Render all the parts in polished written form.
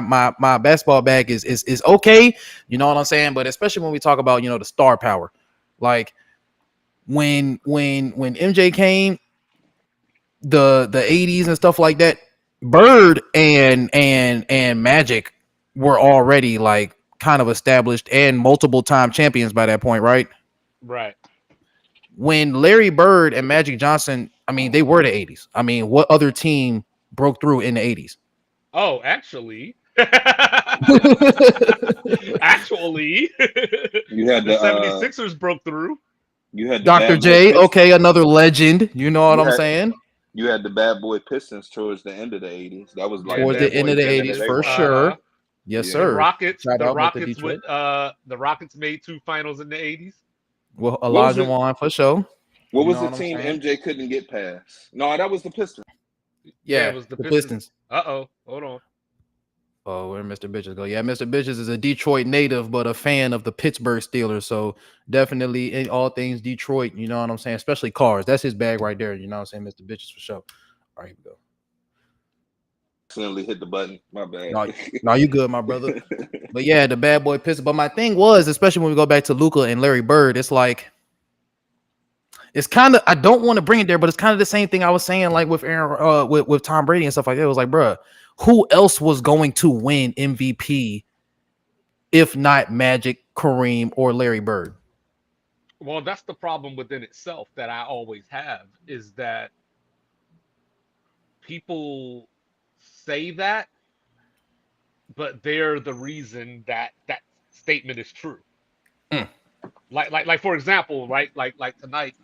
my basketball bag is okay. You know what I'm saying? But especially when we talk about the star power, like when MJ came, the 80s and stuff like that, Bird and Magic were already like kind of established and multiple time champions by that point, right? Right. When Larry Bird and Magic Johnson, I mean, they were the 80s. I mean, what other team broke through in the 80s? Oh, actually, actually, You had the the 76ers broke through. you had the Dr. bad boy J, Pistons. okay, another legend. You know what You I'm had saying? you had the bad boy Pistons towards the end of the '80s. That was Yeah, like Towards the the bad end boy of the beginning of 80s, Pistons. their for run. sure. Yes, Yeah. The sir. Rockets, Shout the out Mr. Rockets Detroit. with the Rockets made two finals in the 80s. Well, What was Elijah it? Wan for sure. What You was know the what I'm team saying? MJ couldn't get past? No, that was the Pistons. Yeah, it Yeah, was the the Pistons. Pistons. Uh-oh, hold on. Oh, where Mr. Bitches go? Yeah, Mr. Bitches is a Detroit native, but a fan of the Pittsburgh Steelers. So definitely in all things Detroit. You know what I'm saying? Especially cars. That's his bag right there. You know what I'm saying, Mr. Bitches for sure. All right, here we go. Accidentally hit the button. My bad. No, no, you good, my brother. But yeah, the bad boy Pistons. But my thing was, especially when we go back to Luca and Larry Bird, it's like it's kind of I don't want to bring it there, but it's kind of the same thing I was saying, like with Aaron, with Tom Brady and stuff like that. It was like, bruh, who else was going to win MVP if not Magic, Kareem, or Larry Bird? Well, that's the problem within itself that I always have is that people say that, but they're the reason that that statement is true. Mm, Like for example, right? Like tonight,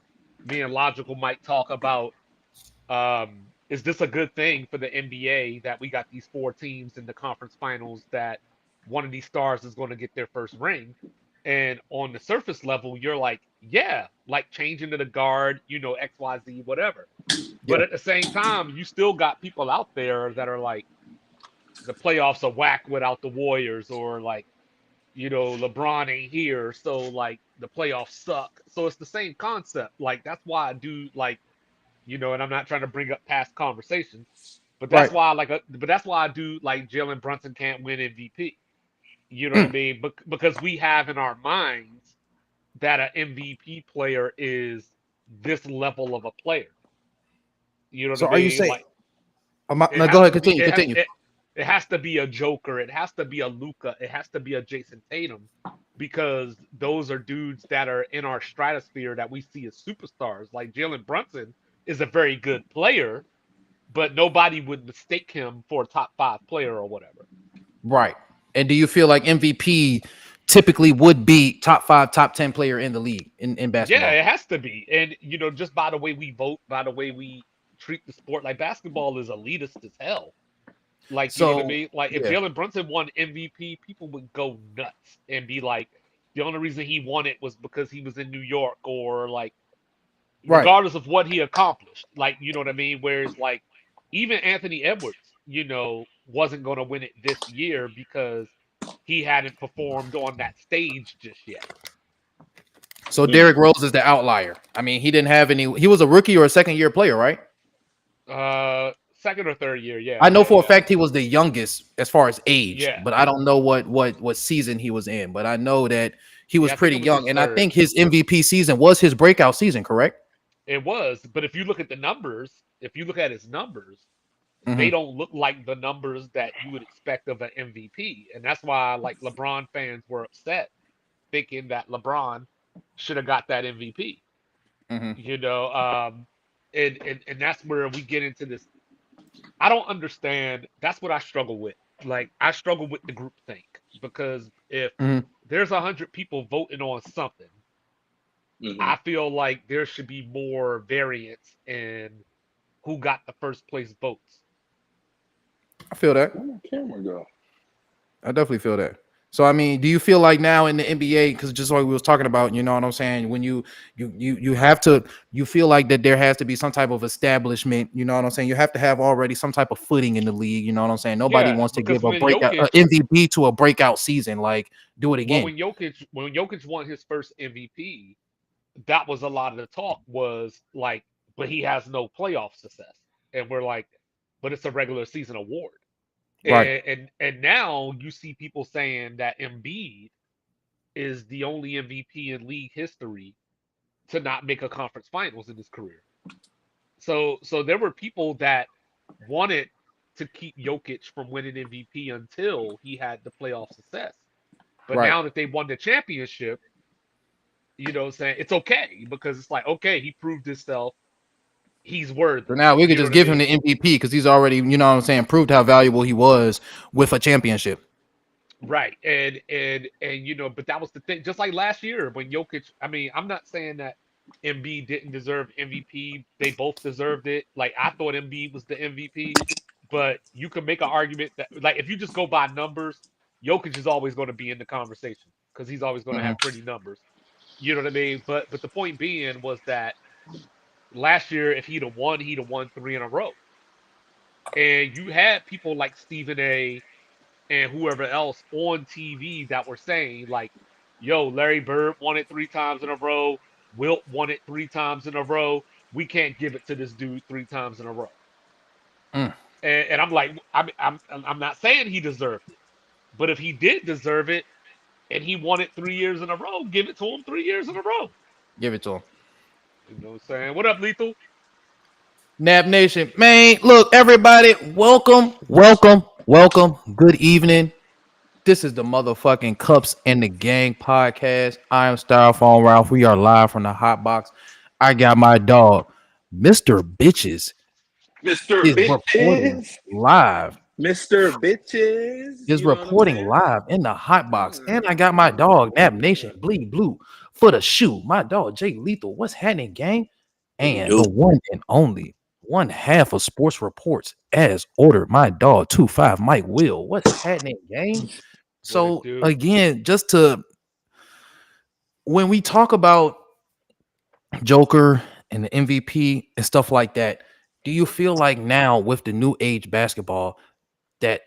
me and Logical might talk about is this a good thing for the NBA that we got these four teams in the conference finals that one of these stars is going to get their first ring? And on the surface level, you're like, yeah, like changing to the guard, XYZ, whatever. But yeah, at the same time, you still got people out there that are like, the playoffs are whack without the Warriors, or like, LeBron ain't here, so like the playoffs suck. So it's the same concept. Like that's why I do like, and I'm not trying to bring up past conversations, but that's right. why I but that's why I do like Jalen Brunson can't win MVP. You know what I Mm. mean? Because we have in our minds that an MVP player is this level of a player. You know what I So are you mean? saying? Like it No, go has ahead. to be Continue. Continue. it has to be a Joker. It has to be a Luca. It has to be a Jason Tatum, because those are dudes that are in our stratosphere that we see as superstars. Like Jalen Brunson is a very good player, but nobody would mistake him for a top five player or whatever. Right. And do you feel like MVP typically would be top five, top 10 player in the league in Yeah, basketball? it has to be. And just by the way we vote, by the way we treat the sport, like basketball is elitist as hell. Like, you know what I So mean? Like if yeah, Jalen Brunson won MVP, people would go nuts and be like, the only reason he won it was because he was in New York, or like right. regardless of what he accomplished. Like, you know what I mean? Whereas like even Anthony Edwards, wasn't gonna win it this year because he hadn't performed on that stage just yet. So Mhm. Derrick Rose is the outlier. I mean, he didn't have any. He was a rookie or a second year player, right? Second or third year, yeah, I know yeah, for a yeah. fact he was the youngest as far as age, Yeah. but I don't know what season he was in. But I know that he was Yeah, I think pretty it was his young, and I third. think his MVP season was his breakout season. Correct? It was, but if you look at the numbers, if you look at his numbers, they Hmm. don't look like the numbers that you would expect of an MVP. And that's why like LeBron fans were upset, thinking that LeBron should have got that MVP. Hmm. You know, and that's where we get into this. I don't understand. That's what I struggle with. Like I struggle with the group think, because if Hmm. there's 100 people voting on something, Mhm. I feel like there should be more variance in who got the first place votes. I feel that. Where my camera go? I definitely feel that. So I mean, do you feel like now in the NBA, because just like we was talking about, you know what I'm saying, when you have to, you feel like that there has to be some type of establishment, you know what I'm saying? You have to have already some type of footing in the league, you know what I'm saying? Nobody Yeah, wants to because give a when breakout Jokic, MVP to a breakout season, like do it well, again. when Jokic won his first MVP, that was a lot of the talk was like, but he has no playoff success, and we're like, but it's a regular season award. Right. And now you see people saying that Embiid is the only MVP in league history to not make a conference finals in his career. So there were people that wanted to keep Jokic from winning MVP until he had the playoff success. But Right. now that they won the championship, saying it's okay because it's like, okay, he proved himself. He's So worthy. now we could You know just what I give him mean? the MVP because he's already, you know what I'm saying, proved how valuable he was with a championship. Right. And but that was the thing. Just like last year when Jokic, I mean, I'm not saying that Embiid didn't deserve MVP. They both deserved it. Like I thought Embiid was the MVP, but you can make an argument that like if you just go by numbers, Jokic is always going to be in the conversation because he's always going to Mhm. have pretty numbers. You know what I mean? But the point being was that last year if he'd have won three in a row. And you had people like Stephen A and whoever else on TV that were saying like, "Yo, Larry Bird won it three times in a row. Wilt won it three times in a row. We can't give it to this dude three times in a row." Mm. And I'm like, I'm not saying he deserved it, but if he did deserve it and he won it 3 years in a row, give it to him 3 years in a row. Give it to him. You know what I'm saying? What up, Lethal? Nap Nation, man. Look, everybody, welcome, welcome, welcome. Good evening. This is the motherfucking Cups and the Gang podcast. I am Styrofoam Ralph. We are live from the Hotbox. I got my dog, Mr. Bitches, Mr. is reporting Bitches. live. Mr. Bitches. Is You know what I'm reporting saying? live in the hot box. And I got my dog, Nap Nation, Bleed Blue, for the shoe. My dog, Jay Lethal. What's happening, gang? What it And the do? one and only one half of sports reports as ordered. My dog, 2-5, Mike Will. What's happening, gang? What it So do? again, just to when we talk about Joker and the MVP and stuff like that, do you feel like now with the new age basketball that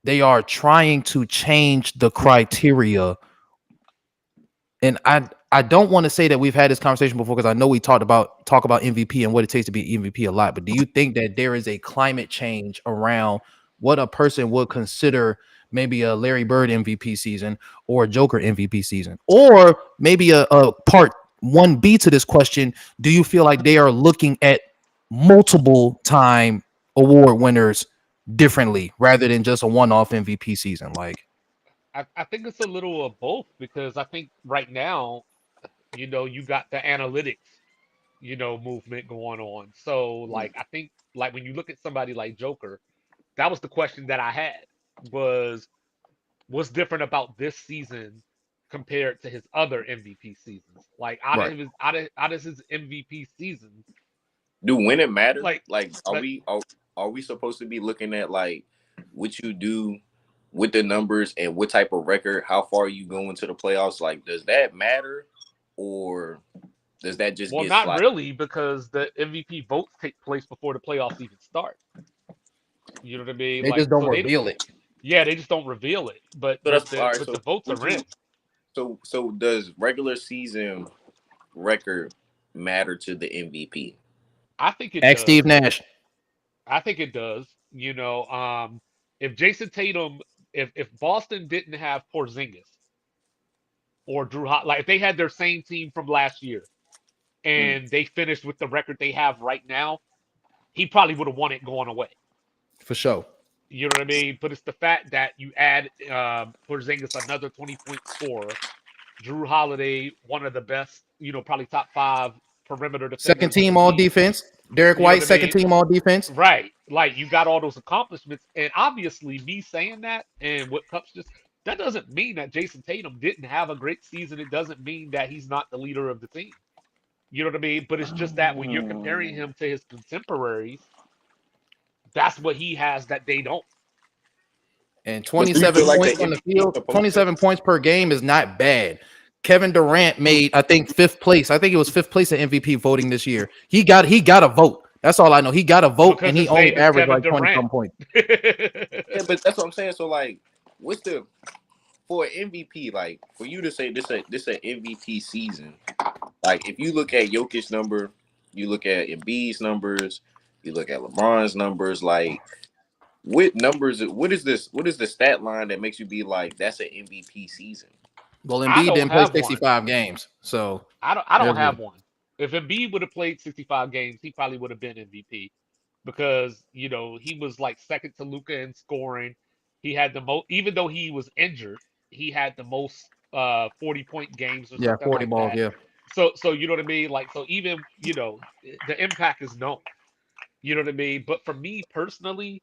they are trying to change the criteria? And I don't want to say that we've had this conversation before because I know we talk about MVP and what it takes to be MVP a lot. But do you think that there is a climate change around what a person would consider maybe a Larry Bird MVP season or a Joker MVP season, or maybe a part 1B to this question? Do you feel like they are looking at multiple time award winners differently rather than just a one-off MVP season? Like, I think it's a little of both because I think right now, you got the analytics, movement going on. So like I think like when you look at somebody like Joker, that was the question that I had was what's different about this season compared to his other MVP seasons? Like right. out of his MVP seasons, Do winning matter? like Like, like are we supposed to be looking at like what you do with the numbers and what type of record, how far you go into the playoffs? Like, does that matter, or does that just well, get not slide? really because the MVP votes take place before the playoffs even start. You know what I mean? They Like just don't so reveal it. yeah, they just don't reveal it, but So but that's all the right. but the So votes would are in. you? So does regular season record matter to the MVP? I think it Ask Steve does. Nash. I think it does. If Jason Tatum, if Boston didn't have Porzingis or like if they had their same team from last year Mm. and they finished with the record they have right now, he probably would have won it going away. For sure. You know what I mean? But it's the fact that you add Porzingis another 20-point scorer, Drew Holiday, one of the best, probably top five perimeter Second defenders in the team all league. defense. Derek You know White, what I second mean? team all defense. Right. Like you got all those accomplishments. And obviously, me saying that and what Cups just that doesn't mean that Jason Tatum didn't have a great season. It doesn't mean that he's not the leader of the team. You know what I mean? But it's just that when you're comparing him to his contemporaries, that's what he has that they don't. And But do you 27 feel like the points on the MVP is field. supposed to? 27 points per game is not bad. Kevin Durant made, I think, fifth place. I think it was fifth place in MVP voting this year. He got a vote. That's all I know. He got a vote Because and he his only name is averaged Kevin like 20 Durant. some points. Yeah, but that's what I'm saying. So like, what's the for an MVP? Like for you to say this a MVP season. Like if you look at Jokic's number, you look at Embiid's numbers, you look at LeBron's numbers. Like what numbers? What is this? What is the stat line that makes you be like that's an MVP season? Well, I Embiid don't didn't play have one. 65 games, so I don't there's a have one. If Embiid would have played 65 games, he probably would have been MVP because he was like second to Luca in scoring. He had the most, even though he was injured, he had the most 40-point games or yeah, something 40 like balls. that. Yeah, So you know what I mean? Like so even the impact is known. You know what I mean? But for me personally,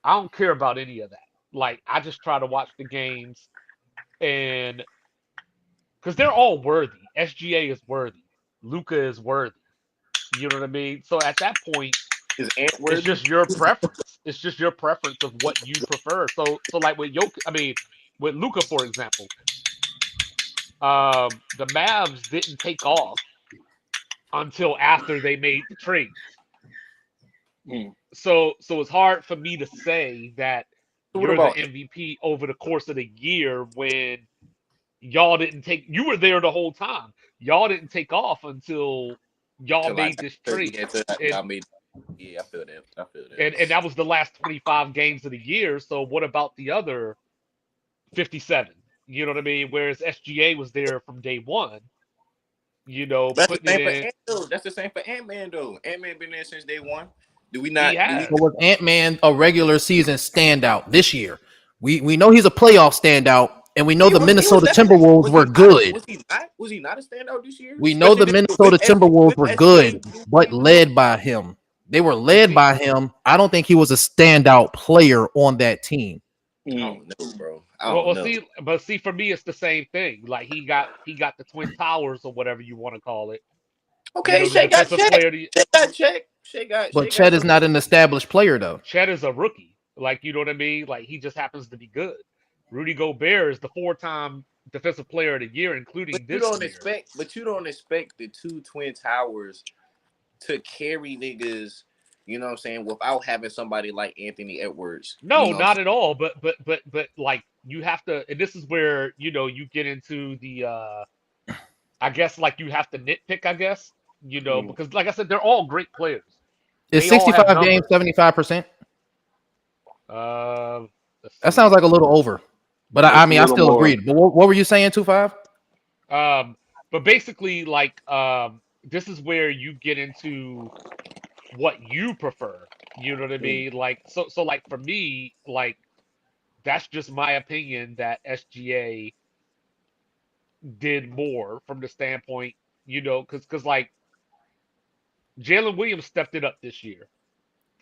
I don't care about any of that. Like I just try to watch the games and because they're all worthy. SGA is worthy. Luca is worthy. You know what I mean? So at that point, Is Ant it's worthy? just your preference. It's just your preference of what you prefer. So like with with Luca, for example, the Mavs didn't take off until after they made the trades. Hmm. So it's hard for me to say that So what you're the about MVP over the course of the year when y'all didn't take you were there the whole time. Y'all didn't take off until y'all till I made this yeah, trade. till And I made yeah, I feel that. I feel and that. that was the last 25 games of the year. So what about the other 57? You know what I mean? Whereas SGA was there from day one, That's the putting it same for in. Ant though. That's the same for Ant Man though. Ant Man been there since day one. Do we He not? Do we? but has. was Ant Man a regular season standout this year? We know he's a playoff standout, and we know the He was Minnesota definitely. Timberwolves Was were he not? good. Was he not? Was he not a standout this year? We know Especially the this with Minnesota SG Timberwolves with were SGA good, leading the but team the whole led season. by him. They were But led see, by him. I don't think he was a standout player on that team. I mm, don't know, bro. I well, don't well, know. see, for me, it's the same thing. Like he got the Twin Towers or whatever you want to call it. Okay, The Shea got defensive checked. player. Of the, Shea got checked. But Shea got Chet is some. not an established player, though. Chet is a rookie. Like, you know what I mean? Like, he just happens to be good. Rudy Gobert is the four-time defensive player of the year, including this year. But you don't expect the two Twin Towers to carry niggas. You know what I'm saying? Without having somebody like Anthony Edwards. You No, know what I'm not at all. But like you have to, and this is where you get into the I guess like you have to nitpick, I guess, saying? because like I said, they're all great players. Is They all have 65 games numbers. 75%? Uh, let's That sounds see. like a little over. But I It's a mean, I little still more. agreed. But what were you saying, 25? But basically, like, this is where you get into what you prefer. You know what I Mm. mean? Like, so like for me, like that's just my opinion that SGA did more from the standpoint, because like Jalen Williams stepped it up this year.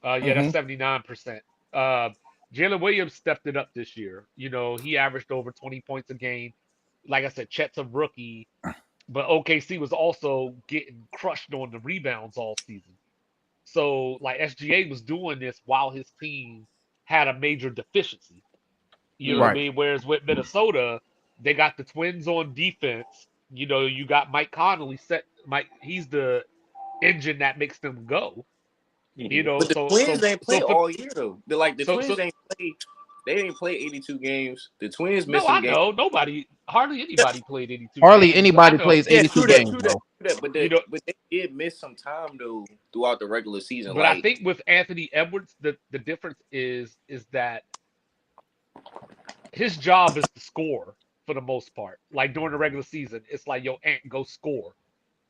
Yeah, that's Mm-hmm. 79%. Uh, Jalen Williams stepped it up this year. He averaged over 20 points a game. Like I said, Chet's a rookie, but OKC was also getting crushed on the rebounds all season. So like SGA was doing this while his team had a major deficiency. You know what I Right. mean? Whereas with Minnesota, they got the twins on defense. You got Mike Conley set. He's the engine that makes them go. You Mhm. know, But the so Twins so ain't so play for all year though. The so Twins so ain't play. They didn't play 82 games. The Twins missed no, some I games. know hardly Yeah, anybody played 82 Hardly games, but I anybody know plays yeah, 82 true that, games, true that, bro. true that. you know. But they did miss some time though throughout the regular season. But I Like think with Anthony Edwards, the difference is that his job is to score for the most part. Like during the regular season, it's like yo, Ant, go score.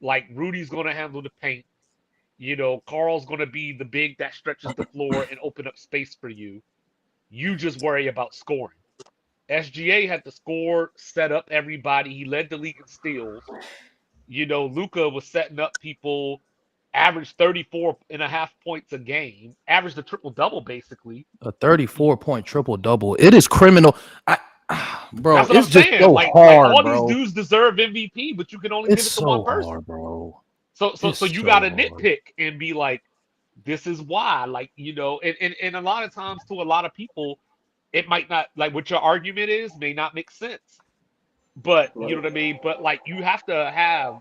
Like Rudy's gonna handle the paint. Carl's gonna be the big that stretches the floor and open up space for you. You just worry about scoring. SGA had to score, set up everybody. He led the league in steals. Luca was setting up people, averaged 34.5 points a game, averaged a triple double basically. A 34-point triple double. It is criminal. I, bro, That's what I'm it's just saying. so Like hard, all these bro. dudes deserve MVP, but you can only It's give it to one so person. hard, bro. So It's you got to so hard. nitpick and be like, this is why. Like, and a lot of times to a lot of people, it might not like what your argument is may not make sense. But you know Right. what I mean? But like you have to have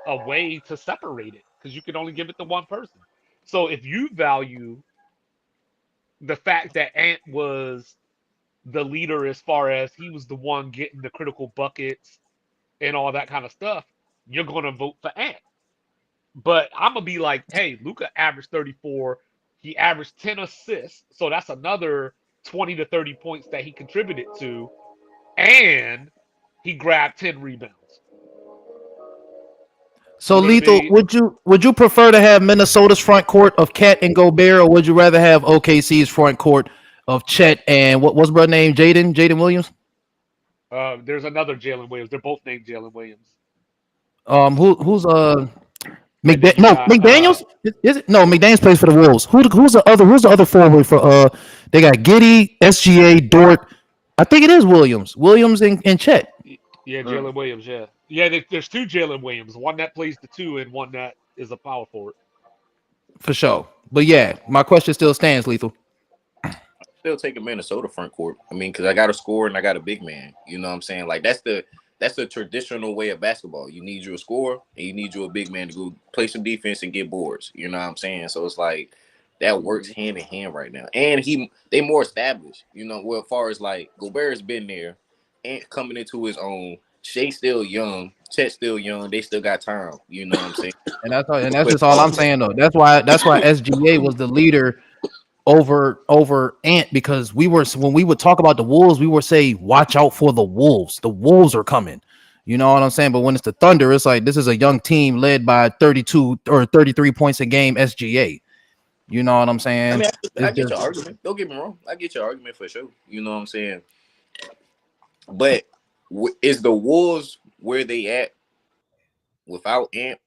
a way to separate it because you can only give it to one person. So if you value the fact that Ant was the leader as far as he was the one getting the critical buckets and all that kind of stuff, you're gonna vote for Ant. But I'm gonna be like, hey, Luca averaged 34. He averaged 10 assists, so that's another 20 to 30 points that he contributed to, and he grabbed 10 rebounds. So You know what I Lethal, mean? would you prefer to have Minnesota's front court of Cat and Gobert, or would you rather have OKC's front court of Chet and what's brother name? Jaden Williams? There's another Jalen Williams. They're both named Jalen Williams. Who's And then you No, got McDaniels? Is it? No, McDaniels plays for the Wolves. Who's the other forward for they got Giddy, SGA, Dort. I think it is Williams. Williams and Chet. yeah, Mm. Jalen Williams. Yeah, yeah. There's two Jalen Williams. One that plays the two, and one that is a power forward. For sure. But yeah, my question still stands, Lethal. Still taking Minnesota front court. I mean, because I got a scorer and I got a big man. You know what I'm saying? Like that's the traditional way of basketball. You need you a scorer and you need you a big man to go play some defense and get boards. You know what I'm saying? So it's like that works hand in hand right now. And they more established. You know, well, as far as like Gobert's been there and coming into his own. Shea still young, Chet's still young. They still got time. You know what I'm saying? And that's But just all I'm saying though. That's why SGA was the leader over Ant, because we were, when we would talk about the Wolves, we would say, watch out for the Wolves. The Wolves are coming. You know what I'm saying? But when it's the Thunder, it's like this is a young team led by 32 or 33 points a game SGA. You know what I'm I saying? mean, I It's get your just argument. Don't get me wrong. I get your argument for sure. You know what I'm saying? But is the Wolves where they at without Ant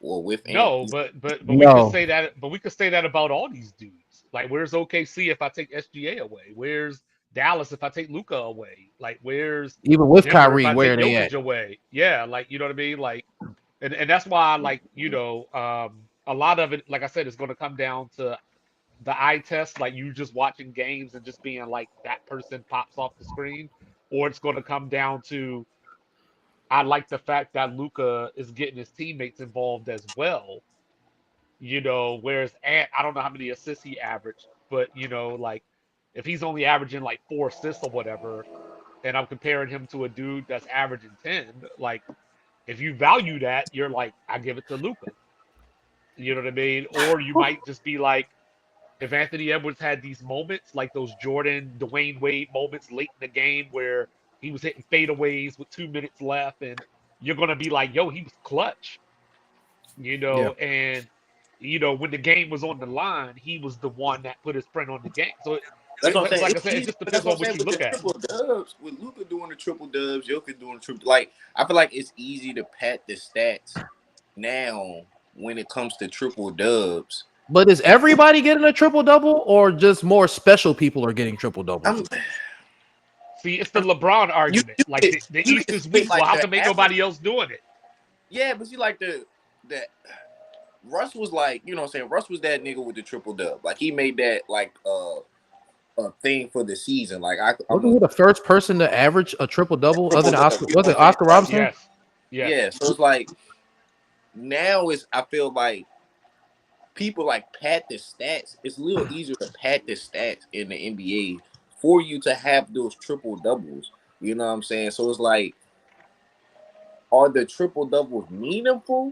or with Ant? No, but we could no. say that. But we could say that about all these dudes. Like, where's OKC if I take SGA away? Where's Dallas if I take Luca away? Like, where's Even with Denver if Kyrie, I where take they at? Jokic away? Yeah, like you know what I mean. Like, and that's why like a lot of it, like I said, is going to come down to the eye test. Like you just watching games and just being like that person pops off the screen, or it's going to come down to I like the fact that Luca is getting his teammates involved as well. Whereas Ant, I don't know how many assists he averaged, but like if he's only averaging like 4 assists or whatever, and I'm comparing him to a dude that's averaging 10, like if you value that, you're like, I give it to Luca. You know what I mean? Or you might just be like, if Anthony Edwards had these moments, like those Jordan, Dwayne Wade moments late in the game where he was hitting fadeaways with 2 minutes left, and you're gonna be like, yo, he was clutch, Yeah. and when the game was on the line, he was the one that put his print on the game. So That's what I'm saying. like I It's said, it easy, just but that's depends what on I'm what saying you with the look at. triple dubs. With Luca doing the triple dubs, Jokic doing the triple. Like I feel like it's easy to pat the stats now when it comes to triple dubs. But is everybody getting a triple double, or just more special people are getting triple doubles? I'm, See, it's the LeBron you argument. you Like can the you East can is split weak. Well, like how the come ain't average. nobody else doing it? Yeah, but see, like the Russ was like, you know what I'm saying? Russ was that nigga with the triple dub. Like he made that like a thing for the season. Like I'm Wasn't a he the first person to average a triple double other triple than dub. Oscar? You know Was what it I'm saying? Oscar Like Robinson? Yes, yes. yeah, so it's like now it's I feel like people like pad the stats. It's a little easier to pad the stats in the NBA for you to have those triple doubles. You know what I'm saying? So it's like, are the triple doubles meaningful?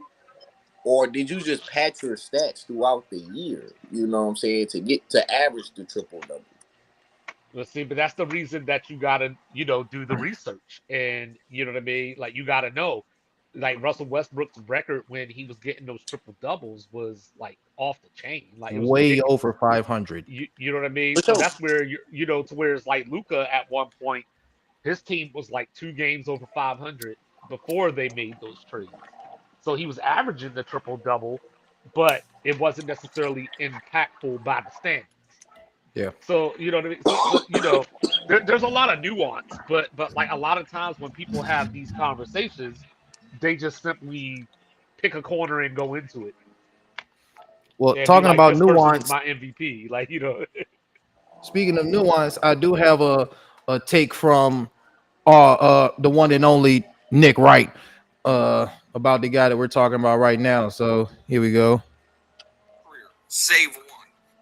Or did you just pad your stats throughout the year? You know what I'm saying? To get to average the triple double. Let's see, but that's the reason that you gotta, do the research, and you know what I mean. Like you gotta know, like Russell Westbrook's record when he was getting those triple doubles was like off the chain. Like it was Way ridiculous. over 500. You know what I mean? For So sure. that's where to where it's like Luca at one point, his team was like 2 games over 500 before they made those trades. So he was averaging the triple double, but it wasn't necessarily impactful by the standards. Yeah. So you know what I mean. So there's a lot of nuance, but like a lot of times when people have these conversations, they just simply pick a corner and go into it Well, and be talking like, about this person is nuance, my MVP. Like speaking of nuance, I do have a take from the one and only Nick Wright about the guy that we're talking about right now. So here we go. Save one.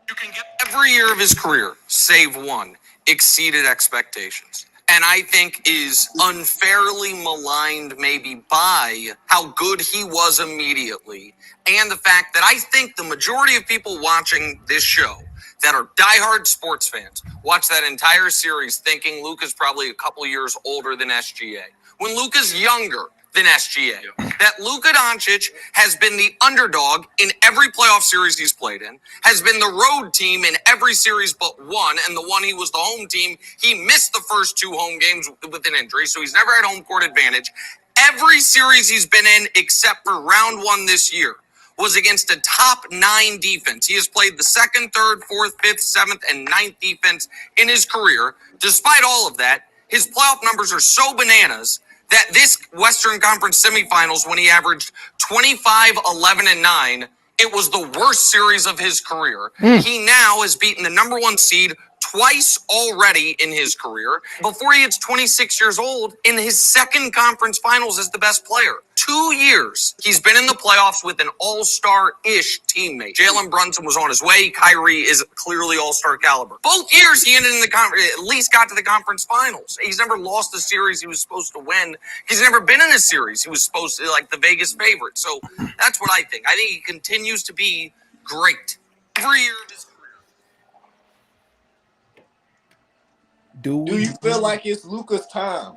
You can get every year of his career, save one, exceeded expectations. and I think is unfairly maligned maybe by how good he was immediately, and the fact that I think the majority of people watching this show that are diehard sports fans watch that entire series thinking Luka's probably a couple years older than SGA, when Luka's younger than SGA. That Luka Doncic has been the underdog in every playoff series he's played in, has been the road team in every series but one, and the one he was the home team, he missed the first two home games with an injury, so he's never had home court advantage. Every series he's been in, except for round one this year, was against a top 9 defense. He has played the second, third, fourth, fifth, seventh, and ninth defense in his career. Despite all of that, his playoff numbers are so bananas that this Western Conference semifinals, when he averaged 25, 11, and 9, it was the worst series of his career. He now has beaten the number one seed twice already in his career. Before he gets 26 years old, in his second conference finals as the best player. 2 years he's been in the playoffs with an all-star-ish teammate. Jalen Brunson was on his way. Kyrie is clearly all-star caliber. Both years he ended in the conference, at least got to the conference finals. He's never lost a series he was supposed to win. He's never been in a series he was supposed to, like the Vegas favorite. So that's what I think. I think he continues to be great every year of his career. Do you feel like it's Luka's time?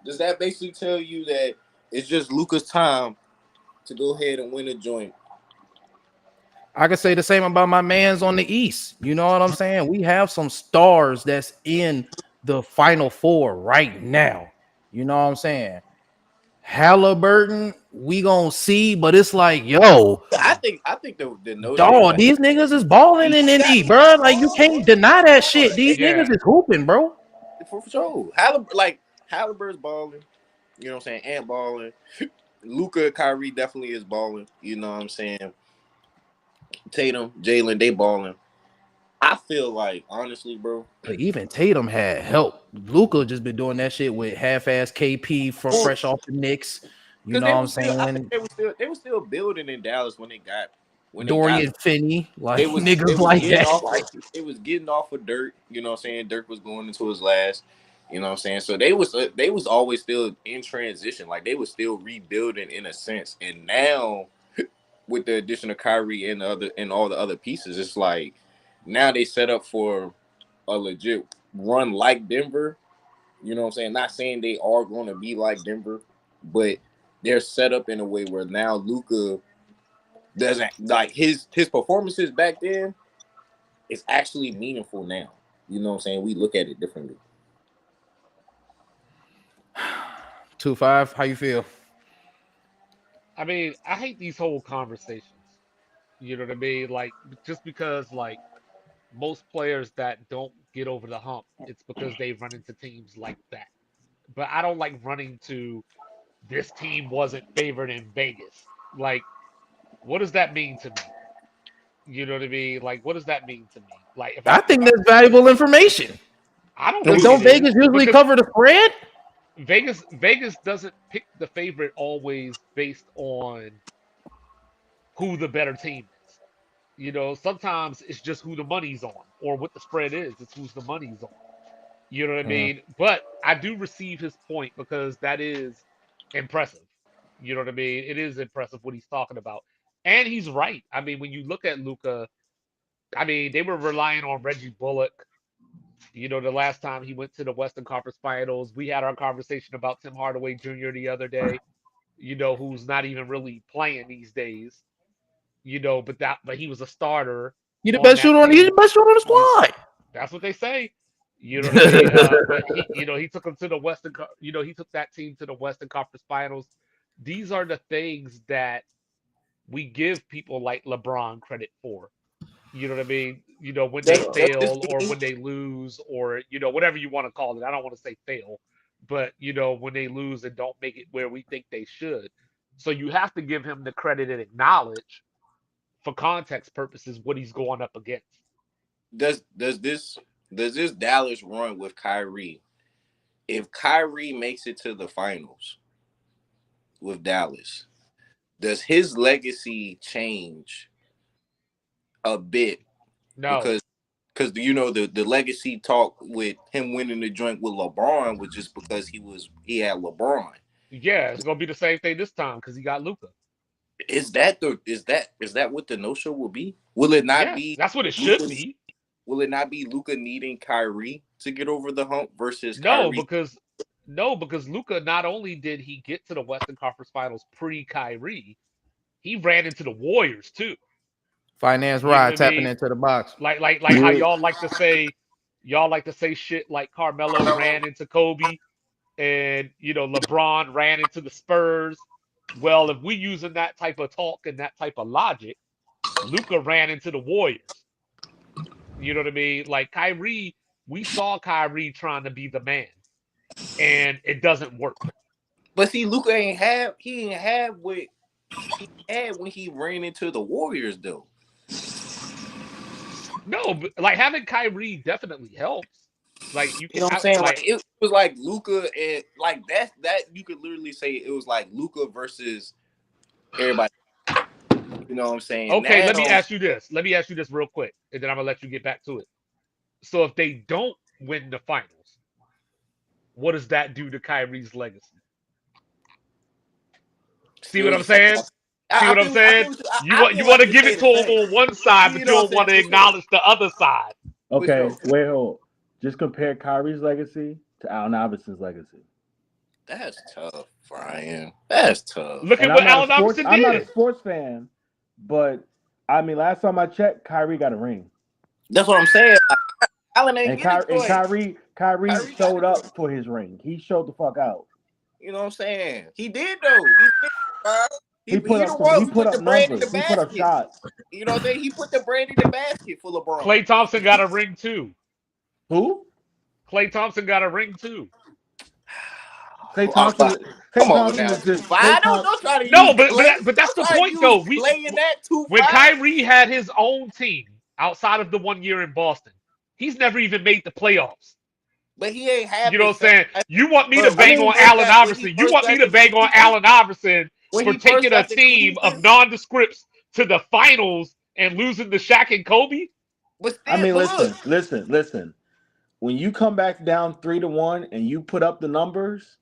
Does that basically tell you that it's just Luka's time to go ahead and win a joint? I could say the same about my mans on the East. You know what I'm saying? We have some stars that's in the Final Four right now. You know what I'm saying? Halliburton, we gonna see, but it's like, yo, I think the notion dog, these niggas is balling in Indy, bro. Like, you can't deny that shit. These niggas is hooping, bro. For sure. Halliburton's balling. You know what I'm saying? And balling. Luka, Kyrie definitely is balling. You know what I'm saying? Tatum, Jalen, they balling. I feel like, honestly, bro. But even Tatum had help. Luka just been doing that shit with half-ass KP from fresh off the Knicks. You know what I'm saying? I think they were still building in Dallas when they got Dorian Finney, like it was niggas like that. It was getting off of Dirk. You know what I'm saying? Dirk was going into his last. You know what I'm saying? So they was always still in transition. Like they was still rebuilding in a sense. And now with the addition of Kyrie and all the other pieces, it's like now they set up for a legit run like Denver. You know what I'm saying? Not saying they are going to be like Denver, but they're set up in a way where now Luka doesn't like his performances back then. It's actually meaningful now. You know what I'm saying? We look at it differently. 2-5, how you feel? I mean, I hate these whole conversations. You know what I mean? Like, just because, like, most players that don't get over the hump, it's because they run into teams like that. But I don't like running to this team wasn't favored in Vegas. Like, what does that mean to me? You know what I mean? Like, what does that mean to me? Like, I think that's valuable information. I don't Because think don't it is Vegas usually because cover the spread? Vegas doesn't pick the favorite always based on who the better team is. You know, sometimes it's just who the money's on or what the spread is. It's who's the money's on. You know what I mean? But I do receive his point because that is impressive. You know what I mean? It is impressive what he's talking about. And he's right. I mean, when you look at Luca, I mean, they were relying on Reggie Bullock. You know, the last time he went to the Western Conference Finals, we had our conversation about Tim Hardaway Jr. the other day, you know, who's not even really playing these days, you know, but he was a starter You the on best that shooter on team. the best shooter on the squad. That's what they say. You know what I mean? But he, you know, he took them to the you know, he took that team to the Western Conference Finals. These are the things that we give people like LeBron credit for. You know what I mean? You know, when they fail or when they lose or, you know, whatever you want to call it. I don't want to say fail, but, you know, when they lose and don't make it where we think they should. So you have to give him the credit and acknowledge, for context purposes, what he's going up against. Does this Dallas run with Kyrie? If Kyrie makes it to the finals with Dallas, does his legacy change a bit? No, Because because the legacy talk with him winning the joint with LeBron was just because he had LeBron. Yeah, it's gonna be the same thing this time because he got Luka. Is that what the no show will be? Will it not Yes, be? that's what it should be. Will it not be Luka needing Kyrie to get over the hump versus No, Kyrie? because Luka not only did he get to the Western Conference Finals pre Kyrie, he ran into the Warriors too. Finance You know what ride I tapping mean? into the box. Like how y'all like to say shit like Carmelo ran into Kobe and LeBron ran into the Spurs. Well, if we using that type of talk and that type of logic, Luka ran into the Warriors. You know what I mean? Like Kyrie, we saw Kyrie trying to be the man, and it doesn't work. But see, Luka ain't have what he had when he ran into the Warriors though. No, but like having Kyrie definitely helps. Like you You know can what I'm saying? like It was like Luka and like that you could literally say it was like Luka versus everybody. You know what I'm saying? okay, Now, let me ask you this. Let me ask you this real quick, and then I'm gonna let you get back to it. So if they don't win the finals, what does that do to Kyrie's legacy? See what I'm saying? See what I'm saying? You want to give it to him on one side, but you don't want to acknowledge the other side. Okay, wait, hold. Just compare Kyrie's legacy to Allen Iverson's legacy. That's tough, Brian. That's tough. Look at And what Allen Iverson I'm not a did. sports fan, but I mean, last time I checked, Kyrie got a ring. That's what I'm saying. Like, Allen ain't And getting Kyrie showed up for his ring. He showed the fuck out. You know what I'm saying? He did though. He did, bro. He put up numbers. He put up shots. You know what I'm saying? He put the brand in the basket for LeBron. Klay Thompson got a ring too. Who? Klay Thompson got a ring too. Klay Thompson. Come on now. Don't try to use but that's the point though. When 2-5. Kyrie had his own team outside of the 1 year in Boston, he's never even made the playoffs. But he ain't have. You know what I'm saying? You want me to bang on Allen Iverson? You want me to bang on Allen Iverson for taking a team of nondescripts to the finals and losing to Shaq and Kobe? I mean, listen. When you come back down 3-1 and you put up the numbers,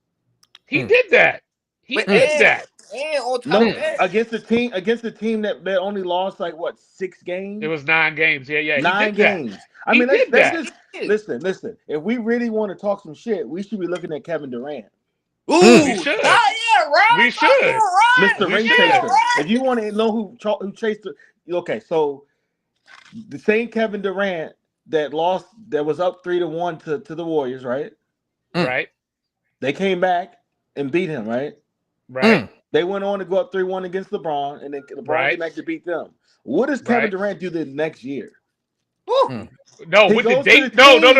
he did that. He did that. And on top of that, against the team that only lost like what 6 games? It was 9 games. Yeah. 9 games. I mean, let's just listen. If we really want to talk some shit, we should be looking at Kevin Durant. Ooh, we should. We should. Mr. Ring Chaser. If you want to know who chased the, okay, so the same Kevin Durant that was up 3-1 to the Warriors, right? Right. They came back and beat him, right? Right. They went on to go up 3-1 against LeBron, and then LeBron came back to beat them. What does Kevin Durant do the next year? No, what did they? No. I'm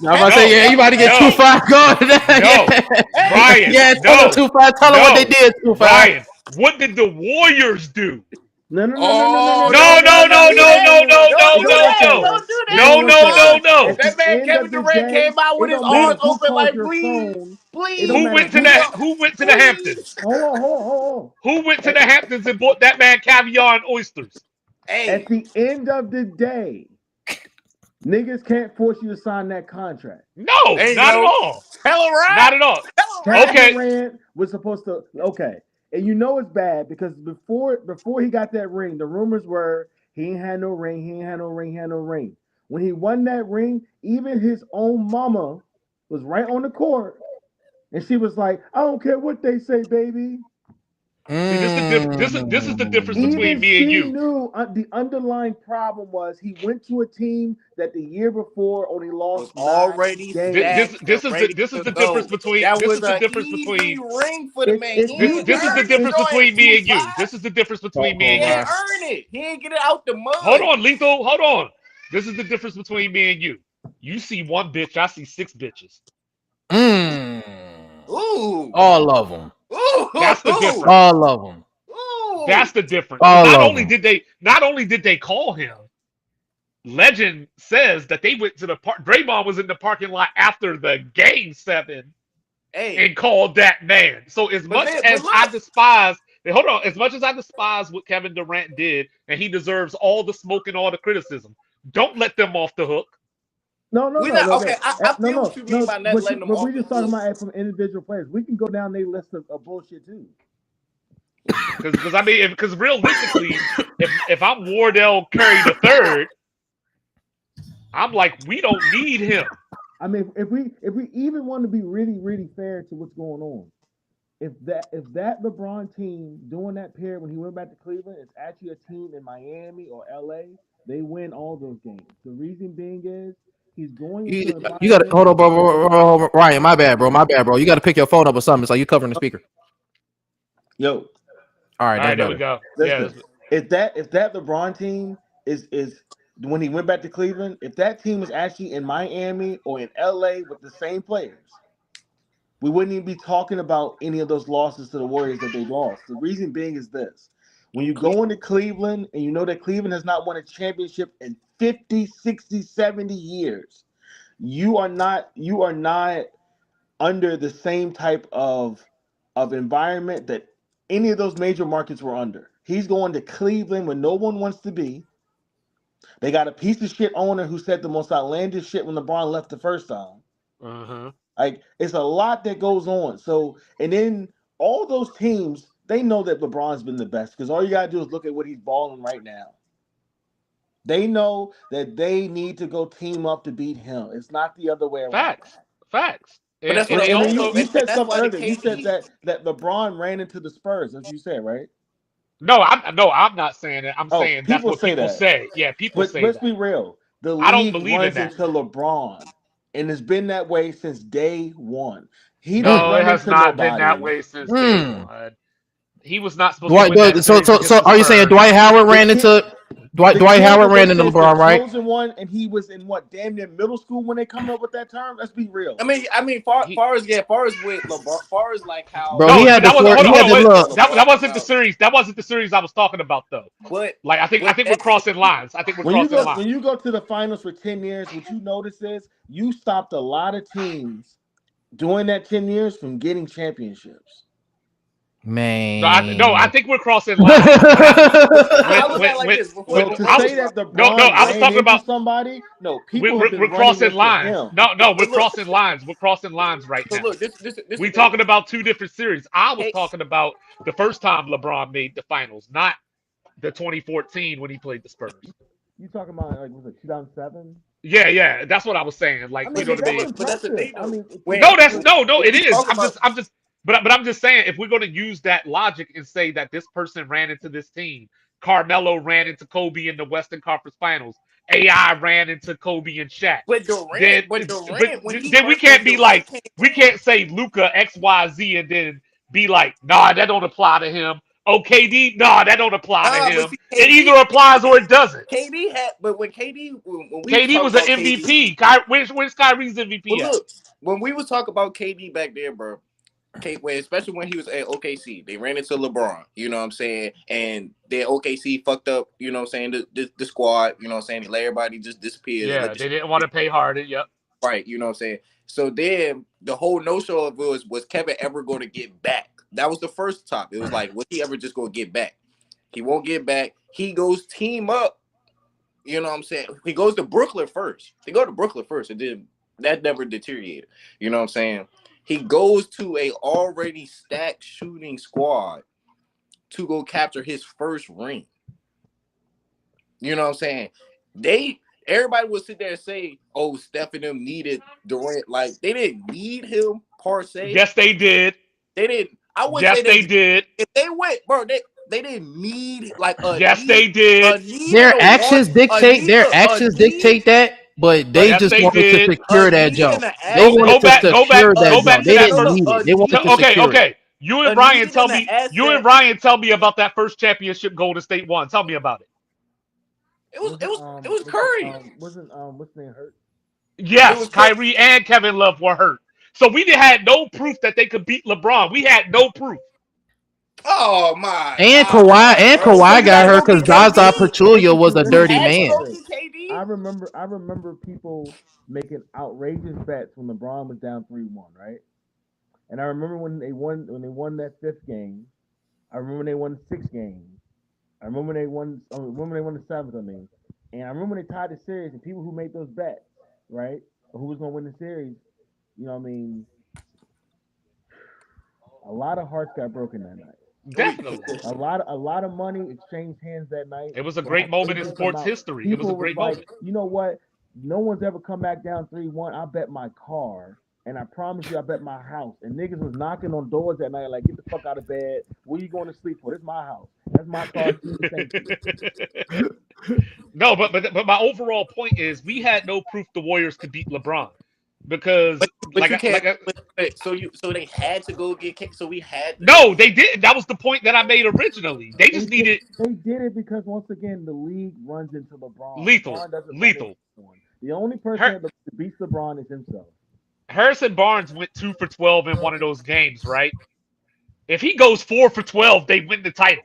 about to say, yeah, you about to get 2-5 going. No, Brian. Yeah, tell them 2-5. Tell them what they did. 2-5. Brian, what did the Warriors do? No. No. That man Kevin Durant came out with his arms open like, please. Who went to the Hamptons? Hold on. Who went to the Hamptons and bought that man caviar and oysters? At the end of the day, niggas can't force you to sign that contract. No, not at all. Tell him right. Not at all. Kevin Durant was supposed to. Okay. And you know it's bad because before he got that ring, the rumors were he ain't had no ring. When he won that ring, even his own mama was right on the court, and she was like, "I don't care what they say, baby." See, this is the difference between me and you. She knew the underlying problem was he went to a team that the year before only lost already. This is the difference between ring for the man. This is the difference between me and you. This is the difference between me and you. He didn't earn it. He didn't get it out the mud. Hold on, Lethal. Hold on. This is the difference between me and you. You see one bitch, I see 6 bitches. Ooh. All of them. Ooh. That's the difference. All of them. Ooh. That's the difference. All not of only them. did they call him, legend says that they went to the park. Draymond was in the parking lot after the game 7 and called that man. So as much as I despise hold on. As much as I despise what Kevin Durant did, and he deserves all the smoke and all the criticism, don't let them off the hook. No, no, We no, not no, okay. no, I no, feel what no, you mean no. by not letting them But off we're the just talking hook. about from individual players. We can go down their list of bullshit too. Because I mean, because realistically, if I'm Wardell Curry the third, I'm like, we don't need him. I mean, if we even want to be really fair to what's going on, if that LeBron team during that period when he went back to Cleveland is actually a team in Miami or LA, they win all those games. The reason being is he's going into You an you got to environment. hold on, bro. Ryan, my bad, bro. My bad, bro. You got to pick your phone up or something. It's like you covering the speaker. Yo, All right, All that's right, there we better. go. Yeah, listen, if that LeBron team is when he went back to Cleveland, if that team is actually in Miami or in LA with the same players, we wouldn't even be talking about any of those losses to the Warriors that they lost. The reason being is this. When you go into Cleveland and you know that Cleveland has not won a championship in 50, 60, 70 years, you are not under the same type of environment that any of those major markets were under. He's going to Cleveland where no one wants to be. They got a piece of shit owner who said the most outlandish shit when LeBron left the first time. uh-huh. Like it's a lot that goes on. So and then all those teams, they know that LeBron's been the best because all you gotta do is look at what he's balling right now. They know that they need to go team up to beat him. It's not the other way around. Facts, facts, But that's what and I'm they And then saying you, though, also you and said that's something why the earlier. You said KD. that LeBron ran into the Spurs. That's what you said, right? I'm not saying it. I'm Oh, saying that's people what say people that. say. Yeah, people But say let's that. be real. The I don't league believe in runs that. into LeBron, and it's been that way since day one. He don't No, Mm. it run has into not been that nobody. way since day Mm. one. He was not supposed to Dwight, win that so series so against so the are you saying Spurs. Dwight Howard The ran kid, into the Dwight kid Howard that they ran into say is the LeBron, right? chosen one, and he was in what damn near middle school when they coming up with that term. Let's be real. He Far as with LeBron, far as like how Bro, no, he but had the that was four. hold on, He hold had on, the wait. that look, That LeBron wasn't the allowed, series. That wasn't the series I was talking about though. but Like I think we're that crossing lines. I think we're crossing When lines. you go to the finals for 10 years, what you notice is you stopped a lot of teams during that 10 years from getting championships. No, I man. think we're crossing lines. I look at it like this before So When to I before was say we that no, LeBron I was ran talking into about somebody, no, people have been we're running crossing into lines. him. No, we're but look, crossing lines. We're crossing lines right so now. look, this We the thing. talking about two different series. I was K- talking about the first time LeBron made the finals, not the 2014 when he played the Spurs. You talking about like was it 2007? Yeah, that's what I was saying. I Like, you mean, know but what I that's mean? but that's the impressive. thing I though. mean, When when No, when it we is. talk about But I'm just saying if we're going to use that logic and say that this person ran into this team, Carmelo ran into Kobe in the Western Conference Finals, AI ran into Kobe and Shaq, then But but Durant when he then we first when can't be Durant like came we in, can't say Luca XYZ and then be like, nah, that don't apply to him. OKD, nah, that don't apply to but him. see It either applies or it doesn't. KD had but when KD when we was KD talking was an about KD, MVP. Where's Kyrie's but MVP at? look, when we was talking about KD back there, bro, especially when he was at OKC, they ran into LeBron, you know what I'm saying? And then OKC fucked up, you know what I'm saying, the squad, you know what I'm saying? They let everybody just disappear. They let Yeah, the they shit didn't want to pay Harden. Yep. right, you know what I'm saying? So then the whole no show of it was Kevin ever going to get back? That was the first top. It was like, was he ever just going to get back? He won't get back. He goes team up, you know what I'm saying? He goes to Brooklyn first. They go to Brooklyn first, and then that never deteriorated. You know what I'm saying? He goes to a already stacked shooting squad to go capture his first ring. You know what I'm saying? Everybody would sit there and say, "Oh, Steph and them needed Durant." Like they didn't need him per se. Yes, they did. They didn't. I wouldn't say Yes, they they. did. If they went, bro, they didn't need like Yes, they did. a need and their a want, actions dictate their a actions need, dictate that, but they Yes, just they wanted to did. a secure that need and jump. an They wanted Go asset, to back. secure that Go back jump. to They that didn't first. need it. a They wanted need, to secure it. Okay. a need and an You and asset. Ryan tell me about that first championship Golden State won. Tell me about it. It was Curry. Wasn't what's the name hurt? It Yes, was Curry. Kyrie and Kevin Love were hurt. So we had no proof that they could beat LeBron. We had no proof. Oh my And God, bro! So Kawhi you got gotta hurt go because get Zaza KD. Pachulia was a You Listen dirty to me. had to man. go Listen. get KD. I remember people making outrageous bets when LeBron was down 3-1, right? And I remember when they won that fifth game, I remember when they won 6 games. I remember they won. I remember they won the 7th. I mean, and I remember when they tied the series. And people who made those bets, right, or who was going to win the series, you know, what I mean, a lot of hearts got broken that night. Definitely. A lot of money exchanged hands that night. It was a They had great moment in agents come sports out. history. It was a People was great like, moment. you know what? No one's ever come back down 3-1. I bet my car. And I promise you, I bet my house. And niggas was knocking on doors that night, like, get the fuck out of bed. Where you going to sleep for? This is my house. That's my car too. Thank you. No, but my overall point is we had no proof the Warriors could beat LeBron because But you can't. So they had to go get kicked. So we had to no, they didn't. That was the point that I made originally. They just needed They did it because once again the league runs into LeBron. lethal. LeBron doesn't run Lethal. into anyone. The only person Har- that beats LeBron is himself. Harrison Barnes went 2 for 12 in one of those games, right? If he goes 4 for 12, they win the title.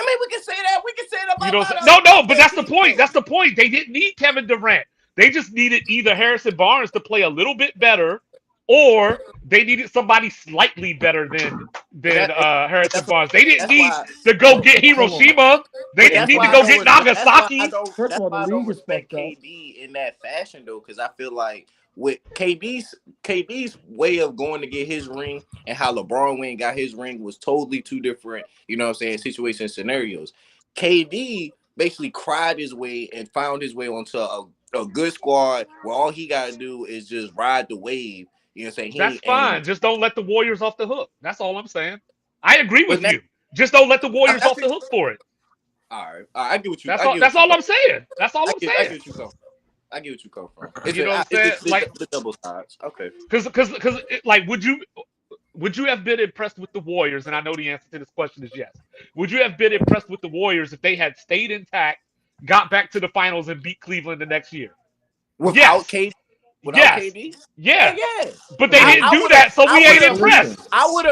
I mean, we can say that. We can say that about You know, no, but that's the point. That's the point. They didn't need Kevin Durant. They just needed either Harrison Barnes to play a little bit better, or they needed somebody slightly better than Harrison Barnes. They didn't need to go get Hiroshima. They didn't need to go get Nagasaki. First of all, the league is respect fucked up. KD in that fashion though, because I feel like with KD's way of going to get his ring and how LeBron went and got his ring was totally two different, you know what I'm saying, situations, scenarios. KD basically cried his way and found his way onto a good squad where all he got to do is just ride the wave. You know what I'm saying? That's fine. Just don't let the Warriors off the hook. That's all I'm saying. I agree with you. Just don't let the Warriors off the hook for it. All right. I get what you. That's all I'm saying. That's all I'm saying. I get what you come. I get what you come from. You know what I'm saying? Like the double sides. Okay. Because like would you have been impressed with the Warriors? And I know the answer to this question is yes. Would you have been impressed with the Warriors if they had stayed intact, got back to the finals, and beat Cleveland the next year? Without KD? Without KD? Yeah. Yeah. But they didn't do that, so we ain't impressed. I would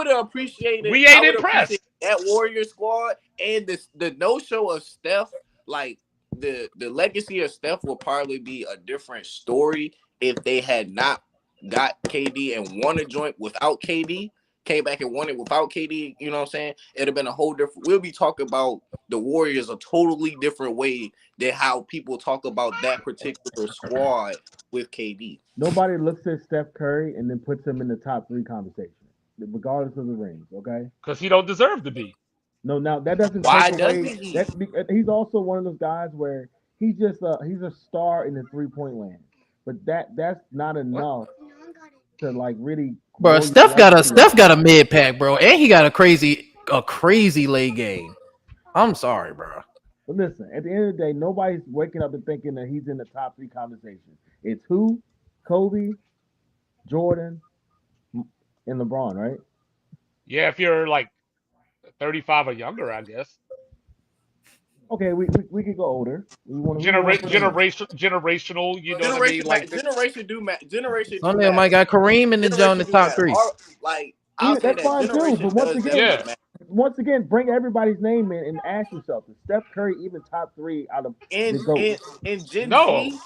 have appreciated. We ain't impressed. That Warrior squad and the no-show of Steph, like the legacy of Steph will probably be a different story if they had not got KD and won a joint without KD, came back and won it without KD, you know what I'm saying? It'd have been a whole different. We'll be talking about the Warriors a totally different way than how people talk about that particular squad with KD. Nobody looks at Steph Curry and then puts him in the top 3 conversation, regardless of the rings. Okay? Because he don't deserve to be. No, now that doesn't Why take away. doesn't he? He's also one of those guys where he's a star in the 3-point land, but that's not enough to like really. Bro, Steph got a mid pack, bro, and he got a crazy late game. I'm sorry, bro. But listen, at the end of the day, nobody's waking up and thinking that he's in the top 3 conversation. It's who? Kobe, Jordan, and LeBron, right? Yeah, if you're like 35 or younger, I guess. Okay, we could go older. Generational, you know what I mean? Like generation do matter. Generation. Some of them might got Kareem in the top 3. Like that's fine too. But once again, bring everybody's name in and ask yourself: is Steph Curry even top 3 out of in Gen no. Z?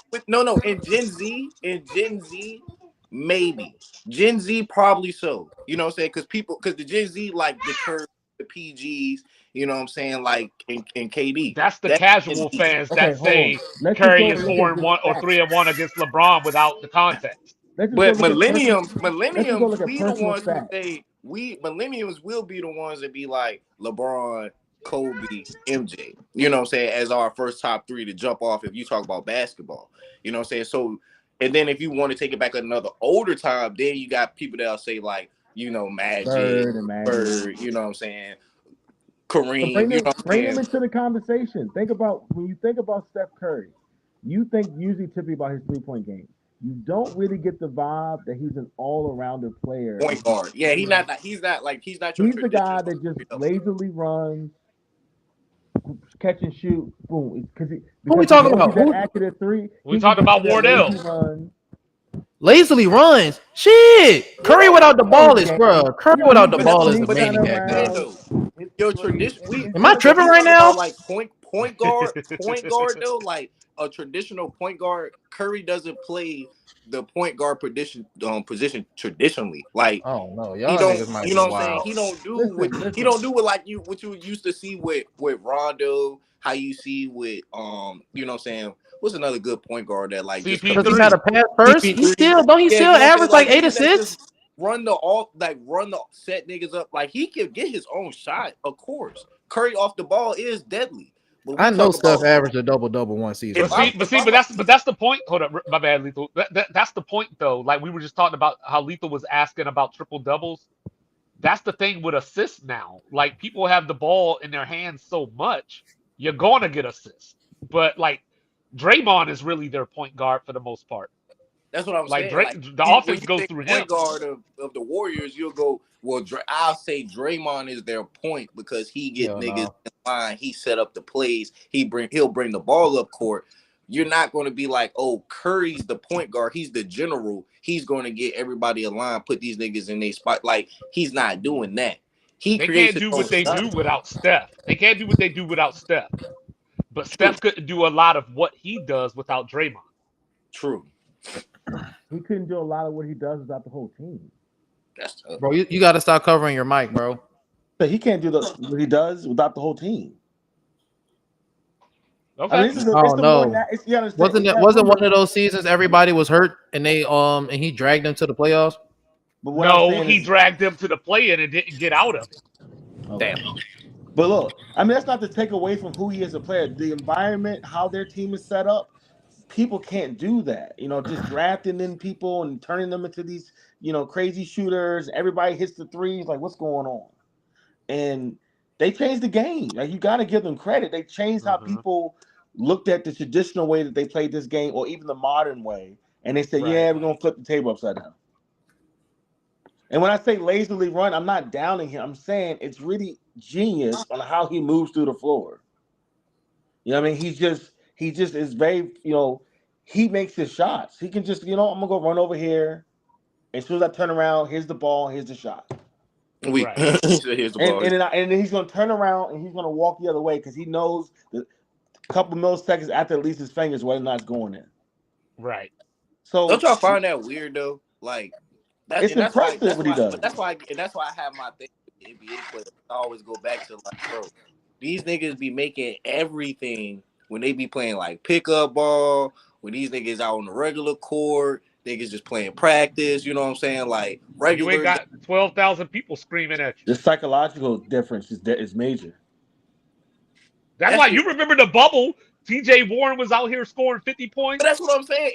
In Gen Z, maybe Gen Z probably so. You know what I'm saying? Because the Gen Z like the Curry, the PGs. You know what I'm saying? Like in KD. That's the casual fans that say Curry is 4-1 or 3-1 against LeBron without the context. But millenniums, we the ones who say millenniums will be the ones that be like LeBron, Kobe, MJ. You know what I'm saying? As our first top 3 to jump off if you talk about basketball. You know what I'm saying? So, and then if you want to take it back another older time, then you got people that'll say like, you know, Magic, Bird, you know what I'm saying? Kareem, bring him into the conversation. Think about when you think about Steph Curry, you think usually typically about his 3-point game. You don't really get the vibe that he's an all-arounder player. Point guard. Yeah, he's not. He's the guy that just lazily runs, catch and shoot. Boom. Who we talking about? Accurate 3. We talking about Wardell. Lazily runs. Shit. Curry without the ball is, bro. Curry without the ball is the maniac. Your tradition. Am I tripping right now? Like point guard though. Like a traditional point guard, Curry doesn't play the point guard position traditionally. Like Oh no, he y'all don't, niggas might you be know what I'm saying? wild. He don't do Listen, what you used to see with Rondo, how you see with you know what I'm saying? What's another good point guard that like just Does he got CP3. to pass first? He CP3? still don't he Yeah, still you know what I'm saying? average like Like 8 niggas that assists? just run the set niggas up. Like he can get his own shot, of course. Curry off the ball is deadly. But we I know talk Steph about averaged a double one season, if But bro. I'm see, but if see, I'm but that's the point. Hold up, my bad, Lethal. That's the point though. Like we were just talking about how Lethal was asking about triple doubles. That's the thing with assists now. Like people have the ball in their hands so much, you're gonna get assists. But like Draymond is really their point guard for the most part. That's what I'm Like saying. Like The when offense you goes think through him. point guard of the Warriors, you'll go, well, I'll say Draymond is their point because he get Hell niggas no. in line. He set up the plays. He'll bring the ball up court. You're not going to be like, oh, Curry's the point guard. He's the general. He's going to get everybody aligned, put these niggas in their spot. Like he's not doing that. He They creates can't his do own what they do shot. without Steph. They can't do what they do without Steph. But True, Steph couldn't do a lot of what he does without Draymond. true. he couldn't do a lot of what he does without the whole team. That's tough. Bro, you got to stop covering your mic, bro. But he can't do what he does without the whole team. I Okay. mean, it's Oh the more no. it's, you understand. Wasn't it wasn't one of those seasons everybody was hurt and and he dragged them to the playoffs? But what I'm No, saying he is, dragged them to the play-in and didn't get out of it. okay. Damn. But look, I mean, that's not to take away from who he is as a player. The environment, how their team is set up, people can't do that. You know, just drafting in people and turning them into these, crazy shooters. Everybody hits the threes. Like, what's going on? And they changed the game. Like, you got to give them credit. They changed how Mm-hmm. people looked at the traditional way that they played this game, or even the modern way. And they said, Right. "Yeah, we're gonna flip the table upside down." And when I say lazily run, I'm not downing him. I'm saying it's really genius on how he moves through the floor. You know what I mean? He just is very, he makes his shots. He can just, I'm gonna go run over here. As soon as I turn around, here's the ball, here's the shot. We Right. so here's the And ball. then he's gonna turn around and he's gonna walk the other way because he knows that a couple milliseconds after it leaves his fingers whether or not it's going in. Right. Don't So y'all find that weird though? Like that, it's and that's why impressive what he does. that's why I have my thing with the NBA players. I always go back to like, bro, these niggas be making everything when they be playing like pickup ball. When these niggas out on the regular court, niggas just playing practice. You know what I'm saying? Like You ain't regular. got 12,000 people screaming at you. The psychological difference is major. That's That's why just. you remember the bubble. TJ Warren was out here scoring 50 But points. that's what I'm saying.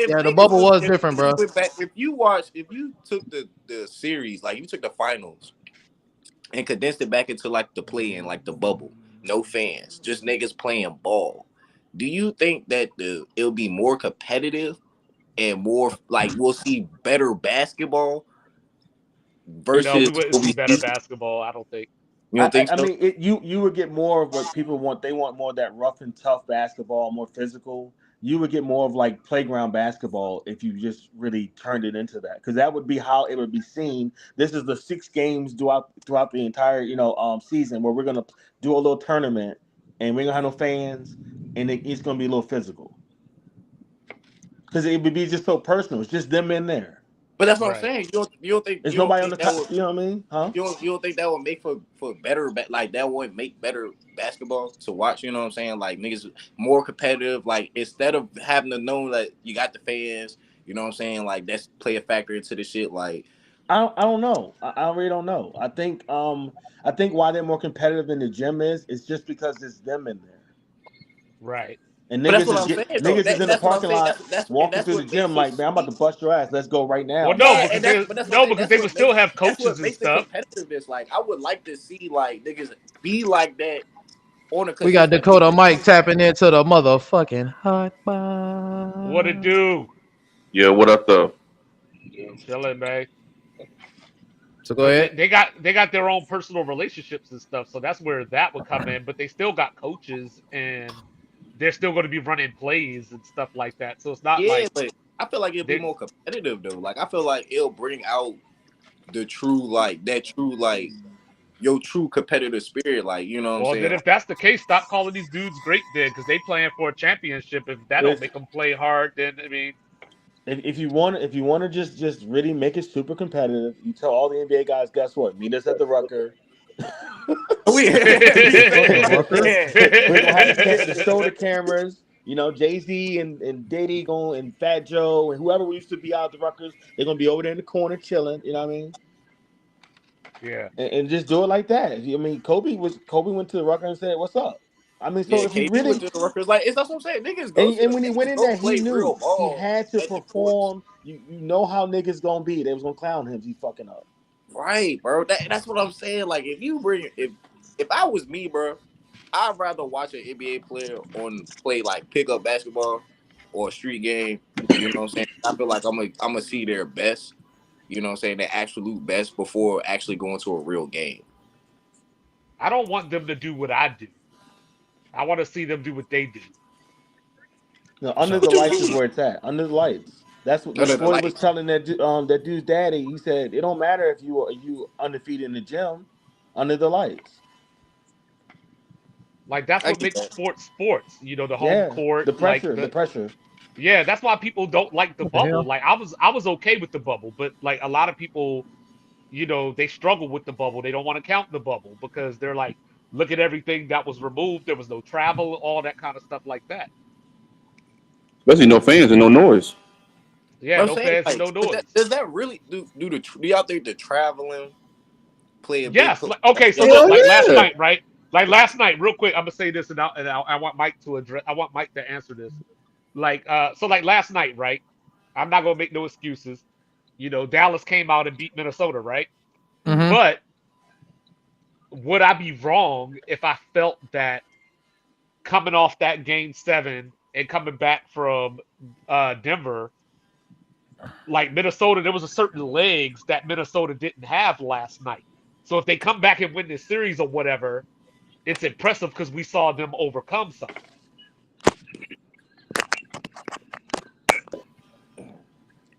Yeah, the bubble was If different, niggas bro. went back, if you took the series, like you took the finals and condensed it back into like the play in, like the bubble, no fans, just niggas playing ball. Do you think that it'll be more competitive and more like we'll see better basketball No, versus we wouldn't what see we better see? basketball. I don't think. You don't think I so? mean, you would get more of what people want. They want more of that rough and tough basketball, more physical. You would get more of like playground basketball if you just really turned it into that, because that would be how it would be seen. This is the 6 games throughout the entire season where we're gonna do a little tournament and we're gonna have no fans and it's gonna be a little physical because it would be just so personal. It's just them in there. But that's what I'm Right. saying. There's You don't nobody on think the that would top. You know what I mean? Huh? you don't think that would make for better like that would make better basketball to watch, you know what I'm saying? Like niggas more competitive, like instead of having to know that you got the fans, you know what I'm saying? Like that's play a factor into the shit. Like I don't know. I really don't know. I think why they're more competitive in the gym is just because it's them in there. Right. And but that's what I'm saying though. niggas is in the That's what I'm parking saying. lot walking That's through the what makes gym it like, man, I'm about sweet. to bust your ass. Let's go right now. Well, no, Yeah, because and they that's what I'm no, saying. because they would still have That's coaches what and makes the stuff. competitiveness. Like I would like to see like niggas be like that on a We got consistent Dakota basis. Mike tapping into the motherfucking What it hotbox. do? Yeah, what up though? Chilling, man. So go But ahead. they got their own personal relationships and stuff, so that's where that would come in. But they still got coaches, and they're still going to be running plays and stuff like that. So it's not Yeah, like but I feel like it'll be they more competitive though. Like I feel like it'll bring out the true like that true like your true competitive spirit. Like, you know what I'm Well, then saying? if that's the case, stop calling these dudes great then, because they playing for a championship. If that don't If make them play hard, then I mean, if you want to just really make it super competitive, you tell all the NBA guys, guess what? Meet us at the Rucker. We, Fucking Rucker. We're gonna have the show the cameras. You know, Jay-Z and Diddy going and Fat Joe and whoever we used to be out at the Ruckers, they're gonna be over there in the corner chilling. You know what I mean? yeah. And just do it like that. I mean, Kobe went to the Rucker and said, "What's up?" I mean, so yeah, if he KD went really to the Rutgers. Like, that's what I'm saying. Niggas go to and when he went niggas in go there, he play real knew he ball had to at the courts. perform. You know how niggas gonna be. They was gonna clown him. He fucking up. Right, bro. That's what I'm saying. Like, if I was me, bro, I'd rather watch an NBA player play like pickup basketball or a street game. You know what I'm saying? I feel like I'm gonna see their best. You know what I'm saying? Their absolute best before actually going to a real game. I don't want them to do what I do. I want to see them do what they do. You know, For under sure. the What you lights is mean? where it's at. Under the lights. That's what Under the Shorty was lights. telling that dude's daddy. He said it don't matter if you undefeated in the gym, under the lights. Like that's I what get makes that. sports. You know, the home Yeah, court, the like pressure, the pressure. yeah, that's why people don't like the What the bubble. hell? Like I was okay with the bubble, but like a lot of people, they struggle with the bubble. They don't want to count the bubble because they're like, look at everything that was removed. There was no travel, all that kind of stuff like that. Especially no fans and no noise. Yeah, But I'm no saying, fans and like, no noise. does that really do y'all think the traveling play a big Yes. part? Okay. So Yes. look, Hell like last yeah. night, right? Like last night, real quick. I'm gonna say this, and I want Mike to address. I want Mike to answer this. Like last night, right? I'm not gonna make no excuses. Dallas came out and beat Minnesota, right? Mm-hmm. But would I be wrong if I felt that coming off that game 7 and coming back from Denver, like Minnesota, there was a certain legs that Minnesota didn't have last night. So if they come back and win this series or whatever, it's impressive because we saw them overcome something.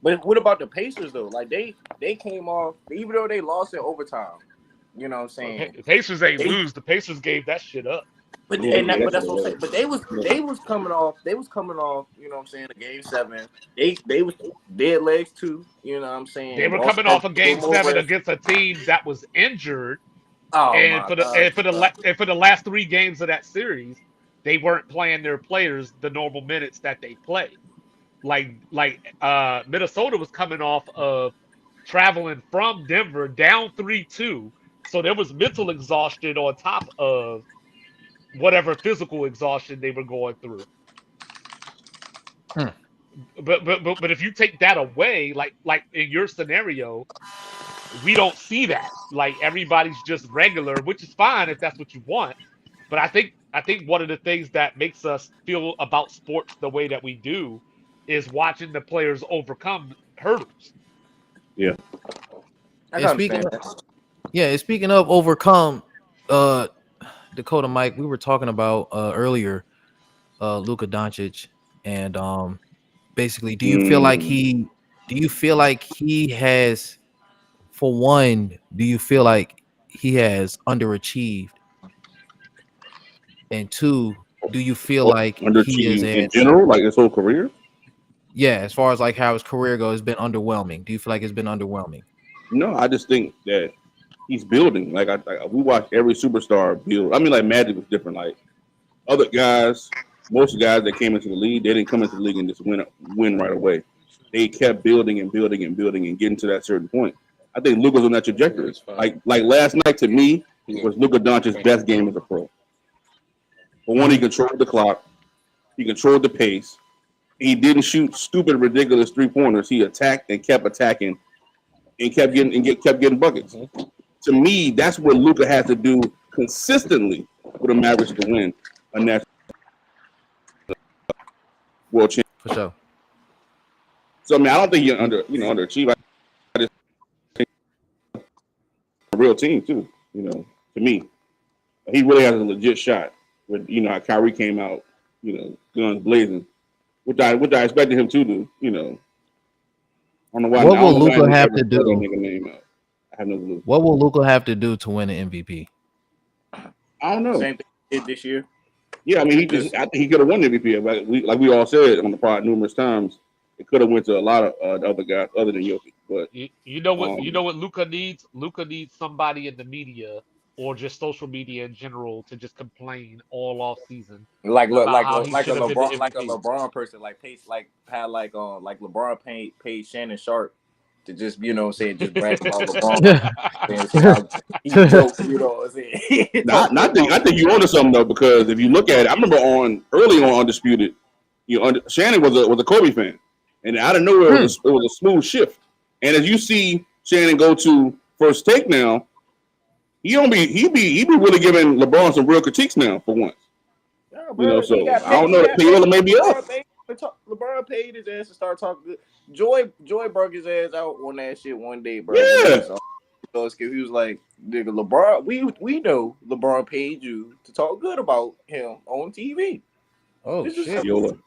But what about the Pacers though? Like they came off, even though they lost in overtime. You know what I'm saying? Pacers ain't They lose. The Pacers gave that shit up. Yeah, but that's what I'm yeah. saying. But they was coming off. They was coming off. You know what I'm saying? A game 7. They was dead legs too. You know what I'm They saying? were Also coming had off a a game little more seven rest. against a team that was injured, Oh and my god. for the last 3 games of that series, they weren't playing their players the normal minutes that they play. Like Minnesota was coming off of traveling from Denver down 3-2, so there was mental exhaustion on top of whatever physical exhaustion they were going through. Hmm. But if you take that away, like in your scenario, we don't see that. Like everybody's just regular, which is fine if that's what you want. But I think one of the things that makes us feel about sports the way that we do is watching the players overcome hurdles. Yeah. I And can speaking understand of, that. yeah, and speaking of overcome, uh, Dakota Mike, we were talking about earlier, Luka Doncic, and basically, Mm. do you feel like he has, for one, do you feel like he has underachieved, and two, do you feel Or like he is underachieved in as, general, like his whole career. yeah, as far as like how his career goes, it's been underwhelming. Do you feel like it's been underwhelming? No, I just think that he's building. We watch every superstar build. I mean, like Magic was different. Like other guys, most guys that came into the league, they didn't come into the league and just win right away. They kept building and building and building and getting to that certain point. I think Luka's on that trajectory. Like last night to me was Luka Doncic's best game as a pro. For one, he controlled the clock, he controlled the pace. He didn't shoot stupid, ridiculous 3-pointers. He attacked and kept attacking and kept getting buckets. To me, that's what Luka has to do consistently for the Mavericks to win a national world championship. For sure. So I mean, I don't think he underachieved. I just think a real team too. To me, he really has a legit shot. With how Kyrie came out, guns blazing, which I expected him to do. I don't know why. I What don't will know why I Luka have ever to spelled that do? nigga name out. I have no clue. What will Luka have to do to win an MVP? I don't know. Same thing he did this year. Yeah, I mean, I think he could have won the MVP. But like we all said on the pod numerous times, it could have went to a lot of the other guys other than Jokic. But You know what Luca needs? Luca needs somebody in the media or just social media in general to just complain all off season Like about how he like a should have been the LeBron like a MVP. LeBron person like LeBron paid Shannon Sharp to just say just brag about LeBron and say how he jokes, what I'm saying. I think you onto something though, because if you look at it, I remember early on Undisputed, Shannon was a Kobe fan, and out of nowhere it was a smooth shift. And as you see Shannon go to First Take now, he be really giving LeBron some real critiques now for once. Yeah, bro, So I don't know if Payola may be up. LeBron paid his ass to start talking good. Joy broke his ass out on that shit one day, bro. Yeah. He was like, nigga, LeBron, we know LeBron paid you to talk good about him on TV. Oh shit! Payola.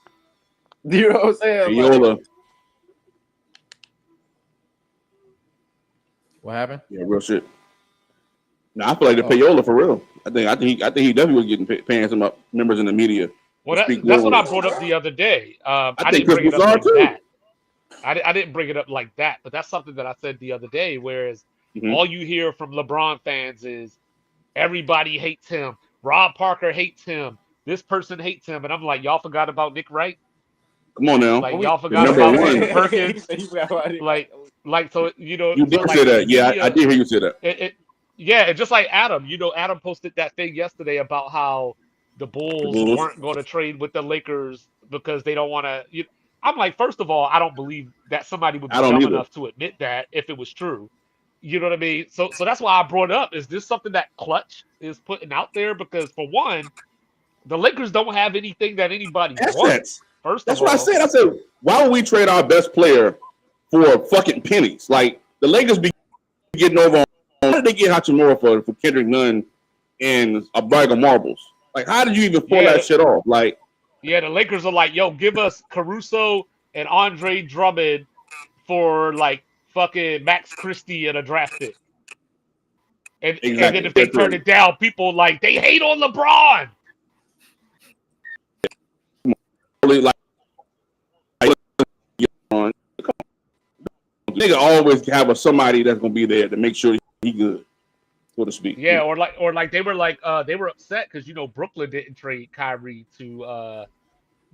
You know what I'm saying? Payola. What happened? Yeah, real shit. Now I feel like the Payola for real. I think he definitely was getting paying some members in the media. Well, that's what I brought up the other day. I didn't bring it up like that. I didn't bring it up like that, but that's something that I said the other day. Whereas all you hear from LeBron fans is everybody hates him. Rob Parker hates him. This person hates him, and I'm like, y'all forgot about Nick Wright? Come on now. Like y'all forgot about Perkins? Like so You did say that. Yeah, I did hear you say that. Yeah, just like Adam. Adam posted that thing yesterday about how the Bulls weren't going to trade with the Lakers because they don't want to. I'm like, first of all, I don't believe that somebody would be dumb enough to admit that if it was true. You know what I mean? So that's why I brought it up. Is this something that Clutch is putting out there? Because for one, the Lakers don't have anything that anybody wants. That's what I said. I said, why would we trade our best player for fucking pennies? Like the Lakers be getting over on. How did they get Hachimura for Kendrick Nunn and a bag of marbles? Like, how did you even pull that shit off? Like, yeah, the Lakers are like, yo, give us Caruso and Andre Drummond for like fucking Max Christie and a draft pick. And then if they turn it down, people like they hate on LeBron. Nigga always have somebody that's gonna be there to make sure he good, so to speak. Yeah, or like they were upset because Brooklyn didn't trade Kyrie to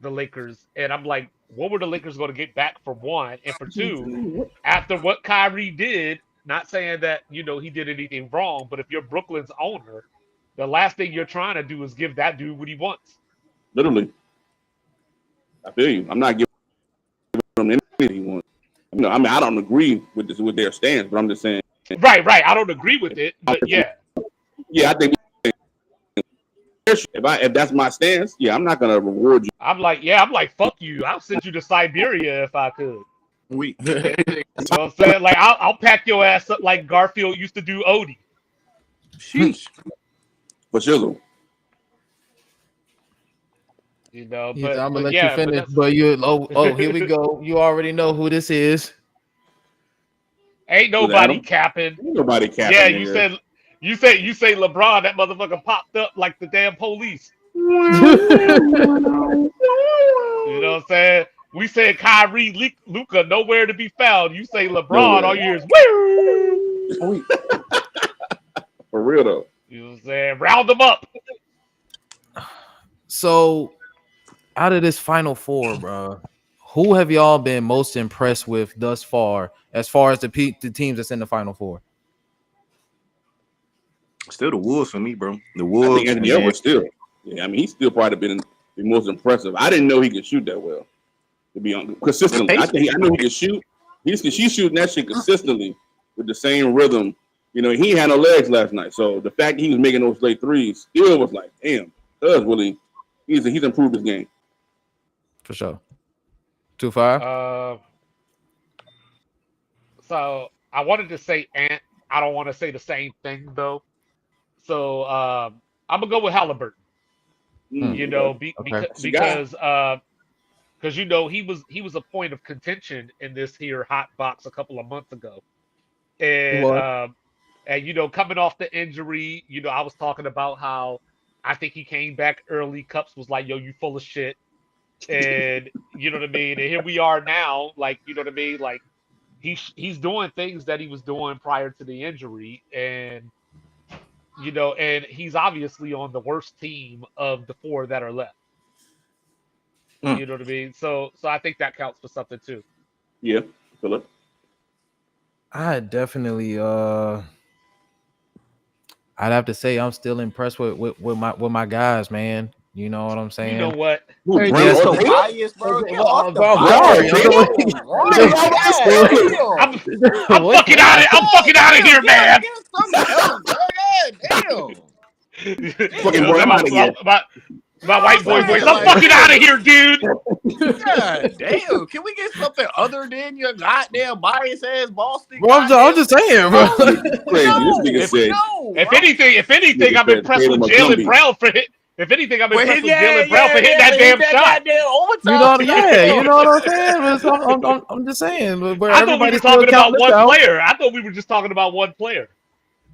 the Lakers, and I'm like, what were the Lakers going to get back for one, and for two, after what Kyrie did? Not saying that he did anything wrong, but if you're Brooklyn's owner, the last thing you're trying to do is give that dude what he wants. Literally, I feel you. I'm not giving him anything he wants. I mean, I don't agree with their stance, but I'm just saying. Right. I don't agree with it, but yeah. Yeah, I think if that's my stance, yeah, I'm not gonna reward you. I'm like, fuck you. I'll send you to Siberia if I could. We. You know what I'm saying? Like, I'll pack your ass up like Garfield used to do Odie. Sheesh. For shizzle. But I'm gonna let you finish. But here we go. You already know who this is. Ain't nobody capping. Ain't nobody capping. Yeah, you say LeBron, that motherfucker popped up like the damn police. You know what I'm saying? We said Kyrie, Luka, nowhere to be found. You say LeBron, all you hear is woo. For real though. You know what I'm saying? Round them up. So, out of this Final Four, bro, who have y'all been most impressed with thus far as the teams that's in the Final Four? Still the Wolves for me, bro. The Wolves. I think Anthony Edwards still. Yeah, I mean, he's still probably been the most impressive. I didn't know he could shoot that well. To be honest, consistently. I know he can shoot. She's shooting that shit consistently with the same rhythm. He had no legs last night. So the fact that he was making those late threes still was like, damn, really, he's improved his game. For sure. 2-5. So I wanted to say Ant. I don't want to say the same thing though. So I'm gonna go with Halliburton. Because he was a point of contention in this here hot box a couple of months ago, and And coming off the injury, I was talking about how I think he came back early. Cups was like, "Yo, you full of shit," and you know what I mean. And here we are now, like you know what I mean. Like he's doing things that he was doing prior to the injury, and and he's obviously on the worst team of the four that are left. You know what I mean? So I think that counts for something too. Yeah, Philip. I definitely I'd have to say I'm still impressed with my guys, man. You know what I'm You know saying? what? Who, Hey, Brown you're Yes, or so Tatum? biased, bro. Get off the I'm bias. sorry. I'm I'm What? fucking out of I'm fucking out of here, man. Get something else, bro. God Fucking damn. boy, I'm out of here. My I'm white boy saying, voice. I'm like, fucking out of here, dude. God damn. Can we get something other than your goddamn bias ass Boston? Bro, I'm just saying, bro. Crazy. This nigga If said. if anything, Nigga I'm said impressed with Tatum or Jalen Gumby. Brown for hit. If anything, I'm Well, impressed with Jalen Brown for hitting that he damn that shot. goddamn You overtime. know, yeah, you know what I'm saying. But I'm just saying, where I thought we were everybody still talking about counting this one out. player. I thought we were just talking about one player.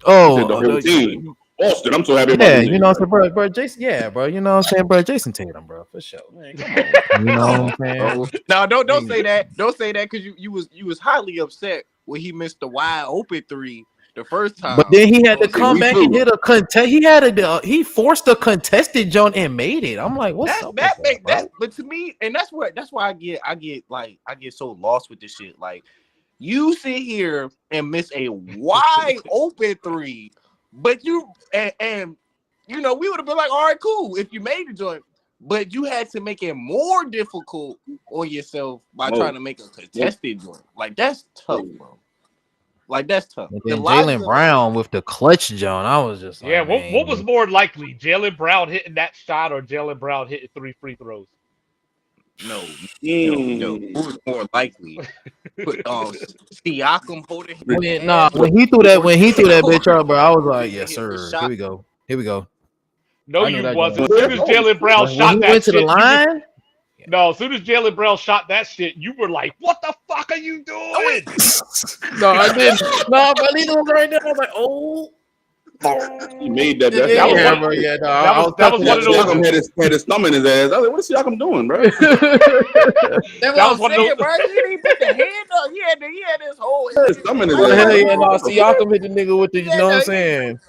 He said the Oh, whole team. Boston. I'm so happy about yeah, this you know nigga. what I'm saying, bro, Jason, yeah, bro, you know what I'm saying, bro, Jason Tatum, bro, for sure. Man, come on. You know Come what I'm on, saying? bro. Now don't say that. Don't say that because you was highly upset when he missed the wide open three the first But time. then he had to Oh, come Me back and too. hit a contest. He forced a contested joint and made it. I'm like, what's up with that, bro? But to me, and that's why I get so lost with this shit. Like you sit here and miss a wide open three, but and we would have been like, all right, cool, if you made the joint, but you had to make it more difficult on yourself by trying to make a contested joint. Like that's tough, bro. Like that's tough. And The then logic Jalen of Brown with the clutch joint, I was just Yeah, like, what was man, more likely, Jalen Brown hitting that shot or Jalen Brown hitting 3 free throws? no. Who was more likely? Put Siakam holding his hands. when he threw that bitch up, bro, I was like, yes, sir. Here we go. No, I knew you that joint wasn't. was As soon as Jalen Brown when shot he that went to the shit, line. no, as soon as Jalen Brown shot that shit, you were like, "What the fuck are you doing?" No, I didn't. No, but he was right there. I was like, oh. He made that. That's That was Yeah, one. bro. Yeah, no, That was one of those. Siakam had his thumb in his ass. I was like, what is Siakam doing, bro? That's That what was I'm one of saying, those. bro. He didn't even put the hand up. He had his whole. His thumb in his Oh, ass. hell yeah, no. Siakam hit the nigga with the, you know what I'm saying?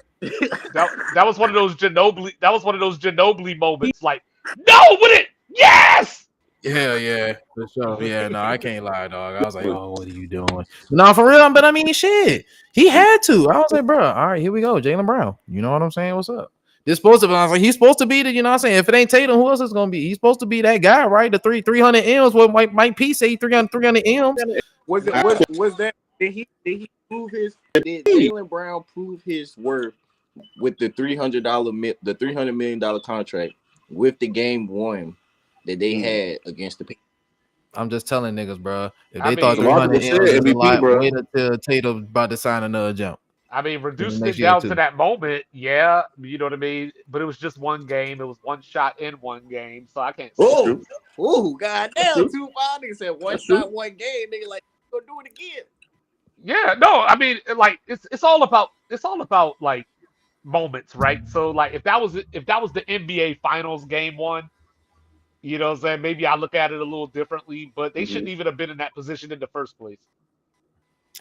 That was one of those Ginobili. That was one of those Ginobili moments. Like, no, with it, yes. Hell yeah, for sure. Yeah, no, I can't lie, dog. I was like, oh, what are you doing? No, for real. But I mean, shit. He had to. I was like, bro, all right, here we go. Jalen Brown. You know what I'm saying? What's up? This supposed to be, I was like, he's supposed to be the, you know what I'm saying? If it ain't Tatum, who else is going to be? He's supposed to be that guy, right? The 300 M's. What Mike P say 300 M's. Was that? Did he prove his? Did Jalen Brown prove his worth with the $300 million contract with the game one that they had against the Patriots? I'm just telling niggas, bro. If I they thought mean, 300 M's is a MVP, lot, bro. wait until Tatum about to sign another jump. reducing next it year, down too. to that moment, yeah, you know what I mean. But it was just one game. It was one shot in one game, so I can't. Oh, goddamn! 2 5 said one shot, one game. Nigga, like go do it again. Yeah, no, I mean, like it's all about like moments, right? So like if that was the NBA Finals game one, you know what I'm saying? Maybe I look at it a little differently, but they shouldn't even have been in that position in the first place.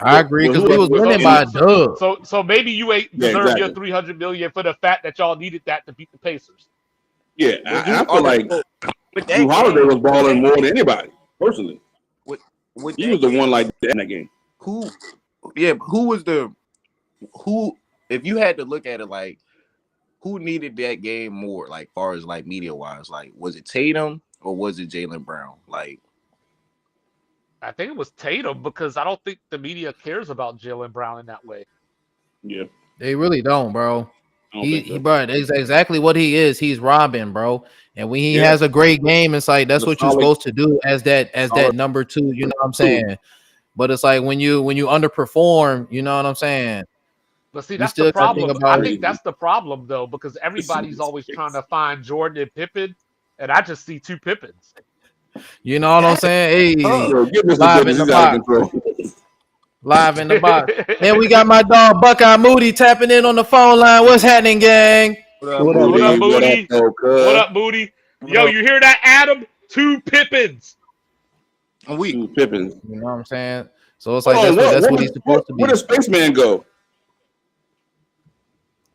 I agree because we was winning by a dub. So maybe you ain't deserve your $300 million for the fact that y'all needed that to beat the Pacers. Yeah, I feel like Drew Holiday was balling more than anybody, personally. He was the one like that in that game. Who was if you had to look at it like who needed that game more, like far as like media wise, like was it Tatum or was it Jalen Brown? Like I think it was Tatum because I don't think the media cares about Jalen Brown in that way. Yeah, they really don't, bro. He bro, that's exactly what he is. He's robbing, bro. And when he has a great game, it's like that's what you're supposed to do as that number two. You know what I'm saying? But it's like when you underperform, you know what I'm saying? But see, that's the problem. I think that's the problem though, because everybody's always trying to find Jordan and Pippen, and I just see two Pippins. You know what I'm saying? Hey, give this live in the pot. Live in the box. And we got my dog Buckeye Moody tapping in on the phone line. What's happening, gang? What up, What up, What up, Moody? What up, Moody? though, What cuz? up, Moody? What Yo, up? you hear that, Adam? 2 Pippins. I'm weak. Two Pippins. You know what I'm saying? So it's Hold like on, that's what he's supposed to be. where does Spaceman go?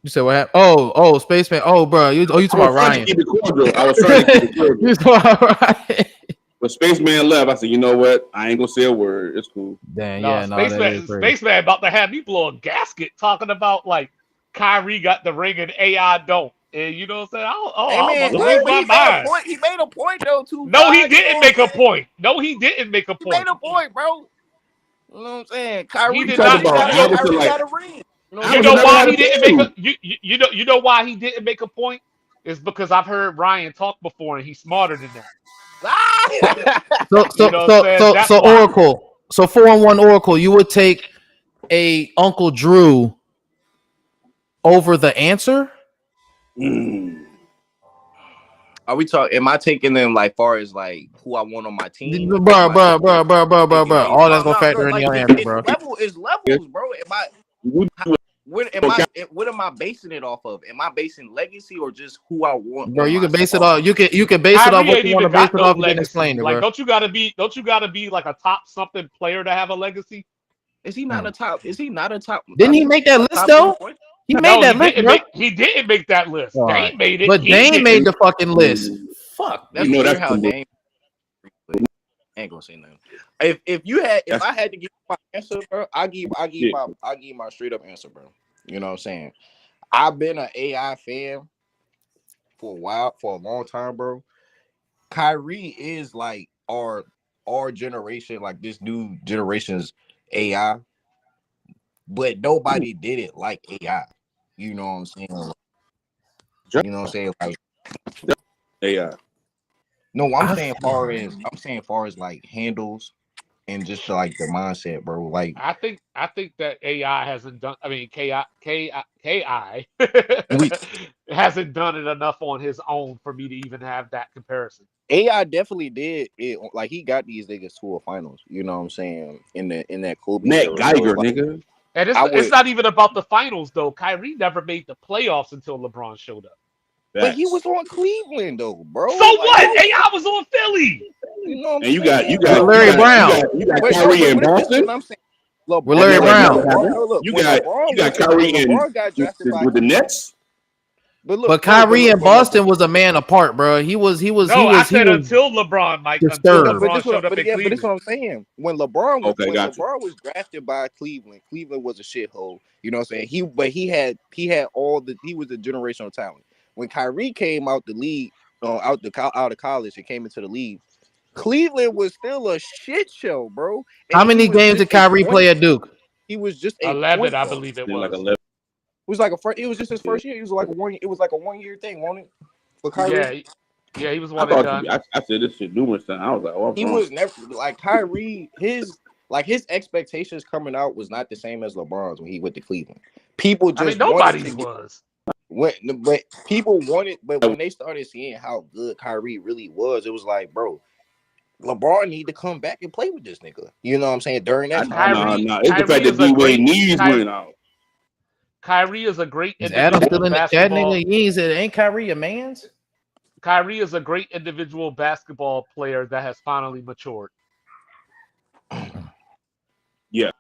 You said what happened? Oh, Spaceman. Oh, bro. You talking I was about trying to Ryan? keep it cordial. I was trying to keep it cordial. You talking about Ryan? But Spaceman left. I said, you know what? I ain't gonna say a word. It's cool. Damn, No, yeah, no, that is crazy. Spaceman about to have me blow a gasket talking about like Kyrie got the ring and AI don't. And you know what I'm saying? Hey I'm man, about to lose but my he made a mind. point. He made a point though, too. No, he You know didn't what make I'm a saying? point. No, he didn't make a He made point. a point, bro. You know what I'm saying? He Kyrie, did talking not. about You know, Iverson Kyrie like got a ring. You know what you I'm know Iverson never saying? why had he a didn't make a team. you know why he didn't make a point? Is because I've heard Ryan talk before and he's smarter than that. So, You so, know what I'm so, saying? so, That's so, why. Oracle. So 4-on-1 Oracle. You would take a Uncle Drew over the answer. Mm. Are we talking? Am I taking them like far as like who I want on my team? Like, Bro, am I thinking based? all No, that's gonna no, factor no. in Like your answer, it's bro. levels, bro. We What am I basing it off of? Am I basing legacy or just who I want Bro, on you my can base it squad? off. You can base it off Kyrie what ain't you want to even base got it no off. You can explain legacy. it, Like, bro. don't you gotta be like a top something player to have a legacy? Is he not a top? Is he not a top? Didn't he make that list top though? point? He made No, that list, bro. he didn't make that list. All right. Dame made it. But He Dame made didn't. the fucking list. Fuck. That's know weird that's how some Dame. I ain't gonna say nothing. If I had to give my answer, bro, I give my straight up answer, bro. You know what I'm saying? I've been an AI fan for a long time, bro. Kyrie is like our generation, like this new generation's AI, but nobody did it like AI. You know what I'm saying? You know what I'm saying? Like, yeah. no, I'm saying far as like handles and just like the mindset, bro. Like I think that AI hasn't done. I mean, KI we hasn't done it enough on his own for me to even have that comparison. AI definitely did it. Like he got these niggas to a finals. You know what I'm saying? In that Kobe Matt era. So Geiger, it's like nigga. And I it's would, not even about the finals though. Kyrie never made the playoffs until LeBron showed up. but he Facts. was on Cleveland though, bro. So Like what? AI was on Philly. you know what I'm And you saying? With Larry Brown. Kyrie in But this is Boston. what I'm saying. With LeBron, Larry when Brown. You got Kyrie when in LeBron got drafted by with the Cleveland. Nets. But Kyrie in Boston was a man apart, bro. He was No, I said until LeBron, Mike. Until disturbed. LeBron showed up in But this is Cleveland. what I'm saying. When LeBron Gotcha. was drafted by Cleveland, Cleveland was a shithole. You know what I'm saying? He had he was a generational talent. When Kyrie came out the league, out of college and came into the league, Cleveland was still a shit show, bro. And How many games did Kyrie play at Duke? He was just a 11, point I guard. believe it Like was. 11. It was like it was just his first year. It was like a 1 year thing, wasn't it? For Kyrie. Yeah, he was I one and thought done. I said this shit numerous times. I was like, oh, I'm He wrong. was never like Kyrie. His expectations coming out was not the same as LeBron's when he went to Cleveland. People I mean, just nobody's was. but when they started seeing how good Kyrie really was, it was like, bro, LeBron need to come back and play with this nigga. You know what I'm saying? During that time, Nah. It's the fact that D-Wade knees went out. Kyrie is a great Is Adam individual still in the chat, basketball. nigga? He said, ain't Kyrie a man's? Kyrie is a great individual basketball player that has finally matured. Yeah.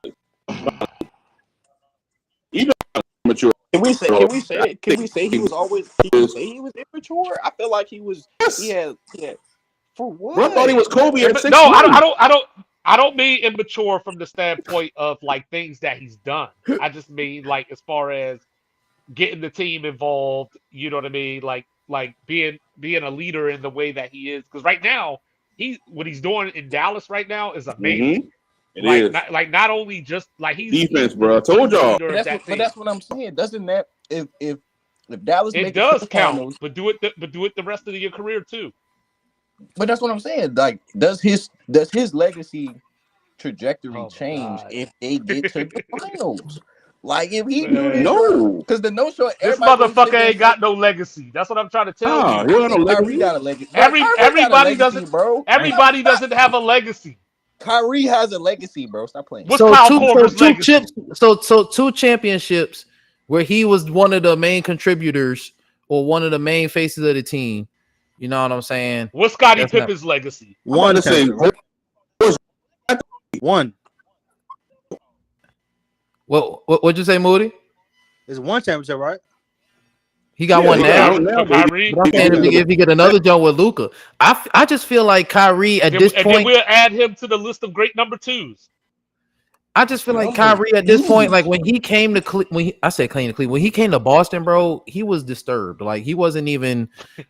Even mature. Can we say he was always he was immature? I feel like he was. He had for what? Bro, I thought he was Kobe at 6'1". No, I don't mean immature from the standpoint of like things that he's done. I just mean like as far as getting the team involved. You know what I mean? Like being a leader in the way that he is. Because right now what he's doing in Dallas right now is amazing. It is. Not only just like he's defense, bro. I told y'all. But that's what I'm saying. Doesn't that if Dallas it make does it to the count, finals, but do it the rest of your career too. but that's what I'm saying. Like, does his legacy trajectory change if they get to the finals? Like, if he do this, no, because the no show, This motherfucker ain't got no legacy. That's what I'm trying to tell you. He don't have no Kyrie legacy. got a legacy. Everybody got a legacy, doesn't, bro. everybody doesn't have a legacy. Kyrie has a legacy, bro. Stop playing. What's So Kyle two, Korver's legacy? chips. So two championships where he was one of the main contributors or one of the main faces of the team. You know what I'm saying? What's Scottie That's not- Pippen's legacy? I'm about to say One. What'd you say, Moody? It's one championship, right? He got Yeah, one he now. got one now, For Kyrie? But I'm saying if he get another jump with Luka, I just feel like Kyrie at this And then point. we'll add him to the list of great number twos. I just feel like Kyrie at this point, like when he came to I said clean to Cleveland, when he came to Boston, bro, he was disturbed. Like he wasn't even.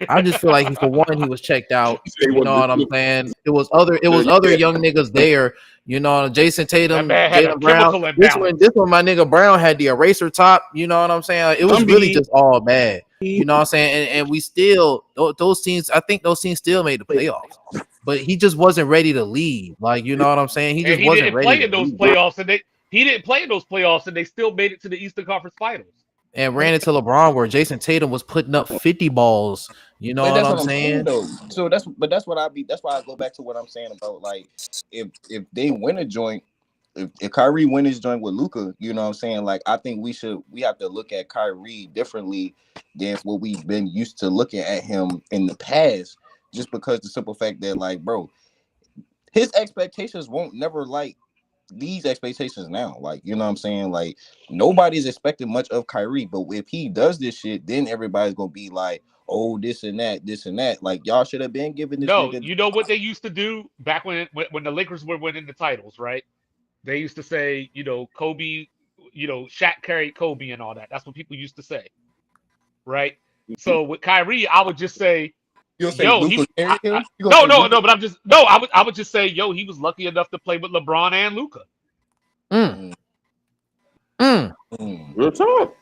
I just feel like for one, he was checked out. You know what I'm saying? It was other young niggas there. You know, Jason Tatum, That man had a Jaylen Brown. chemical imbalance. This one, my nigga Brown had the eraser top. You know what I'm saying? It was really just all bad. You know what I'm saying? And we still those teams. I think those teams still made the playoffs. But he just wasn't ready to lead. Like, you know what I'm saying? He just wasn't ready. Play in those playoffs, and he didn't play in those playoffs, and they still made it to the Eastern Conference Finals. And ran into LeBron where Jason Tatum was putting up 50 balls. You know what I'm saying? Though. So that's why I go back to what I'm saying about like if they win a joint, if Kyrie win his joint with Luka, you know what I'm saying? Like I think we have to look at Kyrie differently than what we've been used to looking at him in the past. Just because the simple fact that, like, bro, his expectations won't never like these expectations now. Like, you know what I'm saying? Like, nobody's expecting much of Kyrie, but if he does this shit, then everybody's gonna be like, oh, this and that. Like, y'all should have been giving this nigga. You know what they used to do back when the Lakers were winning the titles, right? They used to say, Kobe, Shaq carried Kobe and all that. That's what people used to say, right? So with Kyrie, I would just say, You'll say yo, Luka carried him? but I would just say, yo, he was lucky enough to play with LeBron and Luka. Real talk.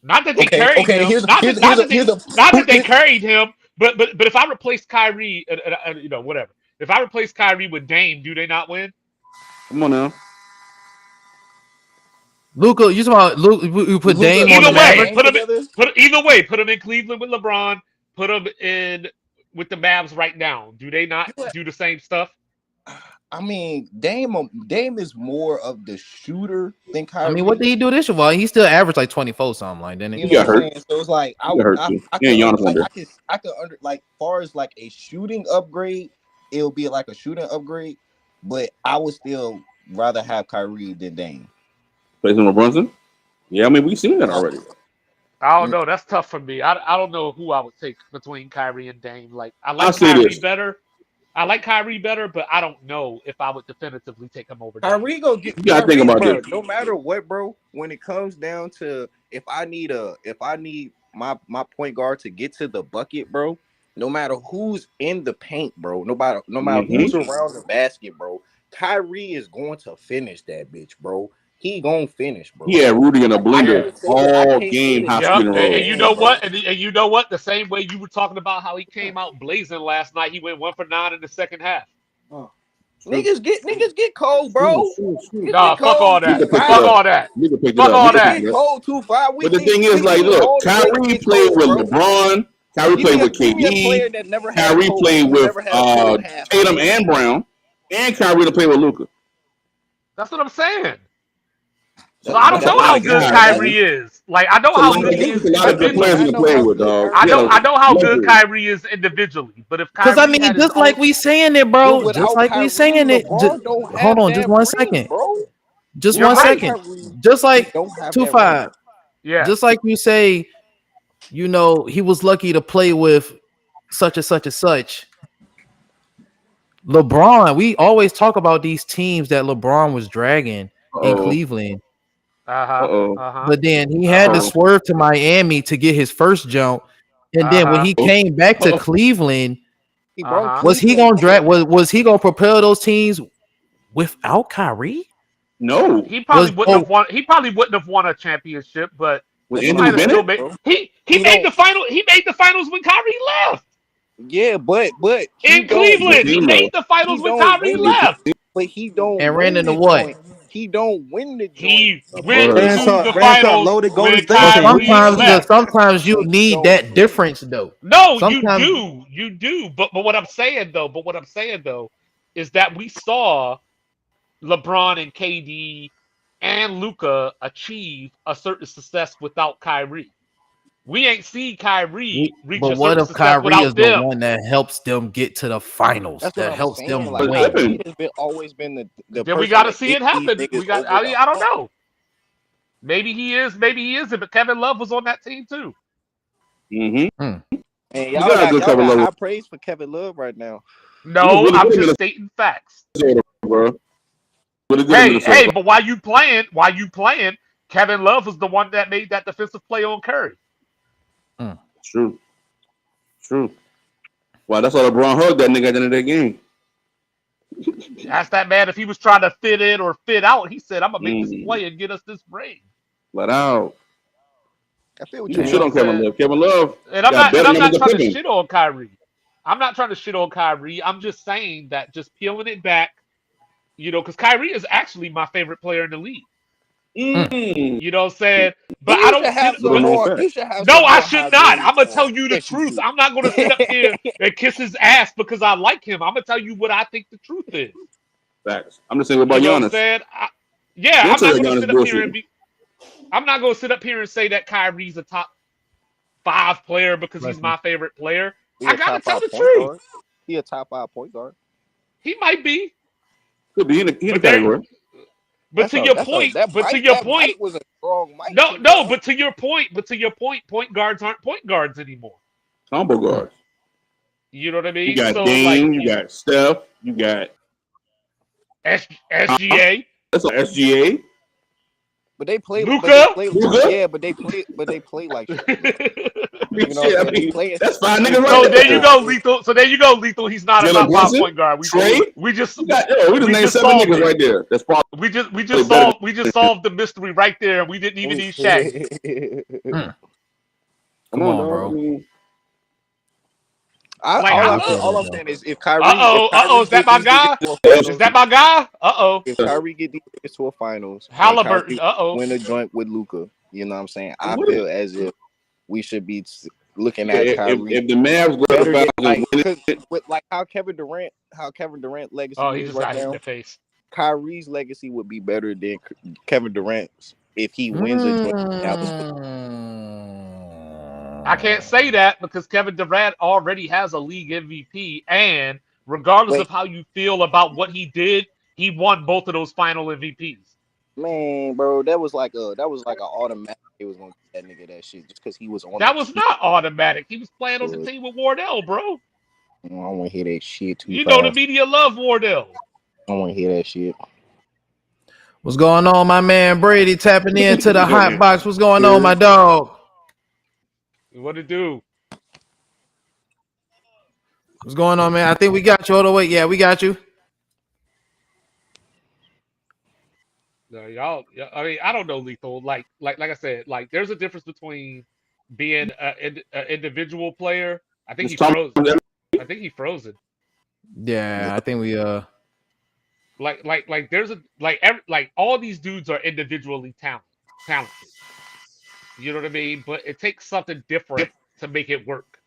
Not that they carried him. Not that they carried him. But if I replace Kyrie, whatever. If I replace Kyrie with Dame, do they not win? Come on now. Luka, you talking about Luka? You put Dame on the Mavericks? Put him in Cleveland with LeBron. Put him in with the Mavs right now. Do they not do the same stuff? I mean, Dame is more of the shooter than Kyrie. I mean, what did he do this year? Well, he still averaged like 24 something like, didn't he? You know what I'm saying? So it's like I could like far as like a shooting upgrade, it'll be like a shooting upgrade, but I would still rather have Kyrie than Dame. Plays with Brunson? Yeah, I mean we've seen that already. I don't know. That's tough for me. I don't know who I would take between Kyrie and Dame. Like I like Kyrie better. I like Kyrie better, but I don't know if I would definitively take him over Dame. Kyrie gonna get. You gotta think about this. No matter what, bro. When it comes down to if I need my point guard to get to the bucket, bro. No matter who's in the paint, bro. No matter who's around the basket, bro. Kyrie is going to finish that bitch, bro. He gonna finish, bro. Yeah, Rudy in a blender all game. And you know what? And you know what? The same way you were talking about how he came out blazing last night, he went 1 for 9 in the second half. Niggas get cold, bro. Nah, fuck all that. Fuck all that. Fuck all that. Cold 2-5. But the thing is, like, look, Kyrie played with LeBron. Kyrie played with KD. Kyrie played with Tatum and Brown, and Kyrie to play with Luka. That's what I'm saying. So I don't know how good Kyrie is. Like I know how good he is. A lot of good players to play with, dog. I know how good Kyrie is individually, but if Kyrie, because I mean, just like we saying it, bro. Just like we saying it. Hold on, just 1 second. Just 1 second. Just like 2-5. Yeah. Just like you say, he was lucky to play with such and such and such. LeBron, we always talk about these teams that LeBron was dragging in Cleveland. But then he had to swerve to Miami to get his first jump, and then when he came back to Cleveland, was he gonna drag? Was he gonna propel those teams without Kyrie? No, he probably wouldn't have won. He probably wouldn't have won a championship, but he might have still made. He made the final. He made the finals when Kyrie left. Yeah, but in Cleveland, he made the finals when Kyrie left. But he don't. And ran into what? He don't win the joint. He went to the finals when Kyrie left. Sometimes you need that difference, though. No, you do. But what I'm saying though is that we saw LeBron and KD and Luka achieve a certain success without Kyrie. We ain't seen Kyrie reach But a what certain if success Kyrie is without the them. one that helps them get to the finals? That's what That I'm helps saying. them Like But win. Kyrie Pippen, has always been the Then we person got to that see gets it these happen. niggas We got. over I the mean, I don't hump. know. Maybe he is. Maybe he isn't. But Kevin Love was on that team too. mm-hmm. And You got a good y'all cover got level. high praise for Kevin Love right now. He was No, really I'm good in just stating facts. Minnesota, bro. Really good in Hey, Minnesota. hey, but while you playing, Kevin Love was the one that made that defensive play on Curry. True. True. Wow, that's why LeBron hugged that nigga at the end of that game. Ask that man if he was trying to fit in or fit out. He said, "I'm gonna make this Mm. play and get us this ring." Let out. I feel what You you can You shit know mean. what on I'm Kevin saying? Love. Kevin Love And I'm got not and better I'm not numbers than trying to Pippen. shit on Kyrie. I'm not trying to shit on Kyrie. I'm just saying that just peeling it back, because Kyrie is actually my favorite player in the league. Mm. You know what I'm saying? But And I you should don't have sit. Little some But known more. fact. You should have no, some I more should high not. I'm grades gonna for tell him. you the Yes, you truth. should. I'm not gonna sit up here and kiss his ass because I like him. I'm gonna tell you what I think the truth is. Facts. I'm just saying about You know what I'm Giannis. saying? Yeah, Don't I'm say not that gonna Giannis sit up here and bullshit. be. I'm not gonna sit up here and say that Kyrie's a top 5 player because he's Listen, my favorite player. He I a gotta top tell 5 the point truth. guard. He a top 5 point guard. He might be, Could be in the but there. category. But to your point. That But to might your point. was a strong mic No, too, no. bro. But to your point. Point guards aren't point guards anymore. Combo guards. You know what I You mean? got So like Dame. You got Steph. You got SGA, that's like SGA. But they play. Luca. Luka. Yeah, but they play like shit though. I mean, You know what shit. I'm I saying? They mean, play. that's 5 They niggas play So right there like you there. go, Lethal. So there you go, Lethal. He's not a Jalen top 5 Brunson, point guard. Trey. We just You got we just we named just 7 solved niggas it. right there. That's probably better. We just solved the mystery right there, and we didn't even need Shaggy. Come come on, on, dog. I bro. mean, Like Nah, I I feel love. all that I'm though. saying is Is that Get my these niggas guy? to a Is finals, that my guy? if Kyrie get these niggas to a finals, and Halliburton. Kyrie win a joint with Luca, you know what I'm saying? I what feel as if we should be looking yeah, at Kyrie if the Mavs go to better the than finals and win because it, with like how Kevin Durant Oh, legacy he is just right got hit in now. the face. Kyrie's legacy would be better than Kevin Durant's if he wins a joint with Dallas. I can't say that because Kevin Durant already has a league MVP, and regardless Wait, of how you feel about what he did, he won both of those final MVPs. man, bro, that was like an automatic. It was gonna get that nigga that shit just because he was on the That was team. not automatic. He was playing on the But team with Wardell, bro. I don't want to hear that shit too You know the fast. media love Wardell. I don't want to hear that shit. What's going on, my man Brady? Tapping into the hot Good. box. What's going on, my dog? What it do? What's going on, man? I think we got you all the way. Yeah, we got you. No, y'all. I mean, I don't know, Lethal. Like I said, like there's a difference between being an individual player. I think It's he Tom. froze. I think he frozen. Yeah, I think we Like there's a like all these dudes are individually talented. You know what I mean? But it takes something different to make it work.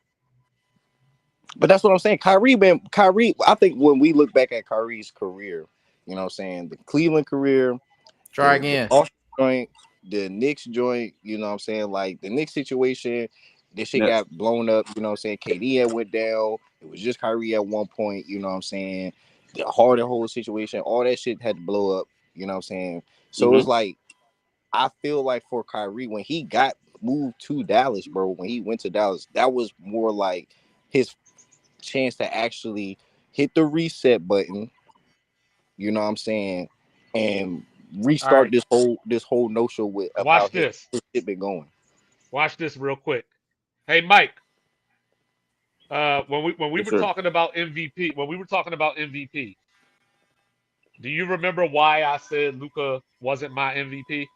But that's what I'm saying. Kyrie, I think when we look back at Kyrie's career, you know what I'm saying, the Cleveland career, try the again. Boston joint, the Knicks joint, you know what I'm saying, like the Knicks situation, this shit Nets. got blown up, you know what I'm saying, KD had went down, it was just Kyrie at one point, you know what I'm saying, the Harden whole situation, all that shit had to blow up, you know what I'm saying, so it's like, I feel like for Kyrie, when he got moved to Dallas, bro, when he went to Dallas, that was more like his chance to actually hit the reset button, you know what I'm saying, and All restart right, this whole notion with of how watch this. his shit been going. Watch this real quick. Hey, Mike. When we Yes, were sir. talking about MVP, do you remember why I said Luka wasn't my MVP?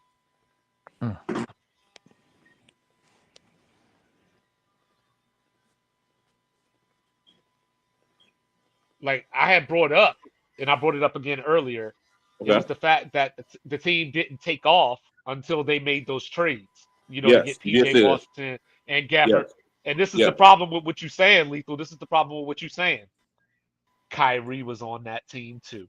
Like I had brought up, and I brought it up again earlier. It was Okay. the fact that the team didn't take off until they made those trades. You know, to Yes, get you did PJ say that. Washington and Gafford. Yes. And this is the Yes. problem with what you're saying, Lethal. This is the problem with what you're saying. Kyrie was on that team too.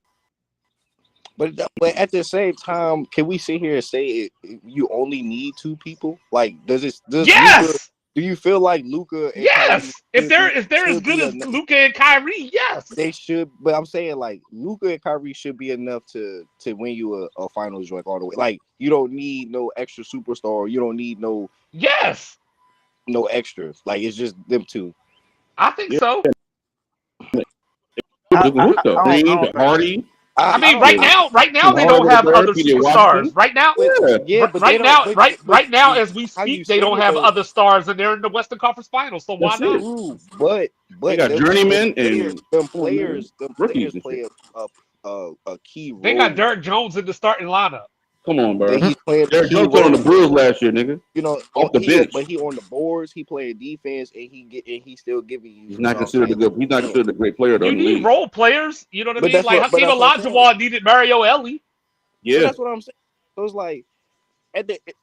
But at the same time, can we sit here and say you only need two people? Like, does Luka? Yes. Do you feel like Luka and Kyrie Yes. If they're as should good be as enough? Luka and Kyrie, yes. They should, but I'm saying like Luka and Kyrie should be enough to win you a finals joint all the way. Like you don't need no extra superstar. You don't need no Yes. extras. Like it's just them two. I think Yeah. so. Look who though? Green, the Hardy. I mean, don't right know. now they don't have other superstars. Right now, But right they now, don't. right now, as we how you speak, they say don't it, have though, other stars, and they're in the Western Conference Finals. So why That's not? it. true, They but got journeyman them and players rookies and play shit. a key They got role. Derek Jones in the starting lineup. Come on, bro. He's playing a Derek key Jones played on role. the Bulls last year, nigga. You know, Off the bench. but he on the boards. He playing defense, and he's still giving you. He's not considered a good. He's not considered a great player though You in the need league. role players. You know what I But mean? Like but Hakeem that's what I'm saying. Olajuwon needed Mario Ellie. But Yeah, that's what I'm saying. So it's like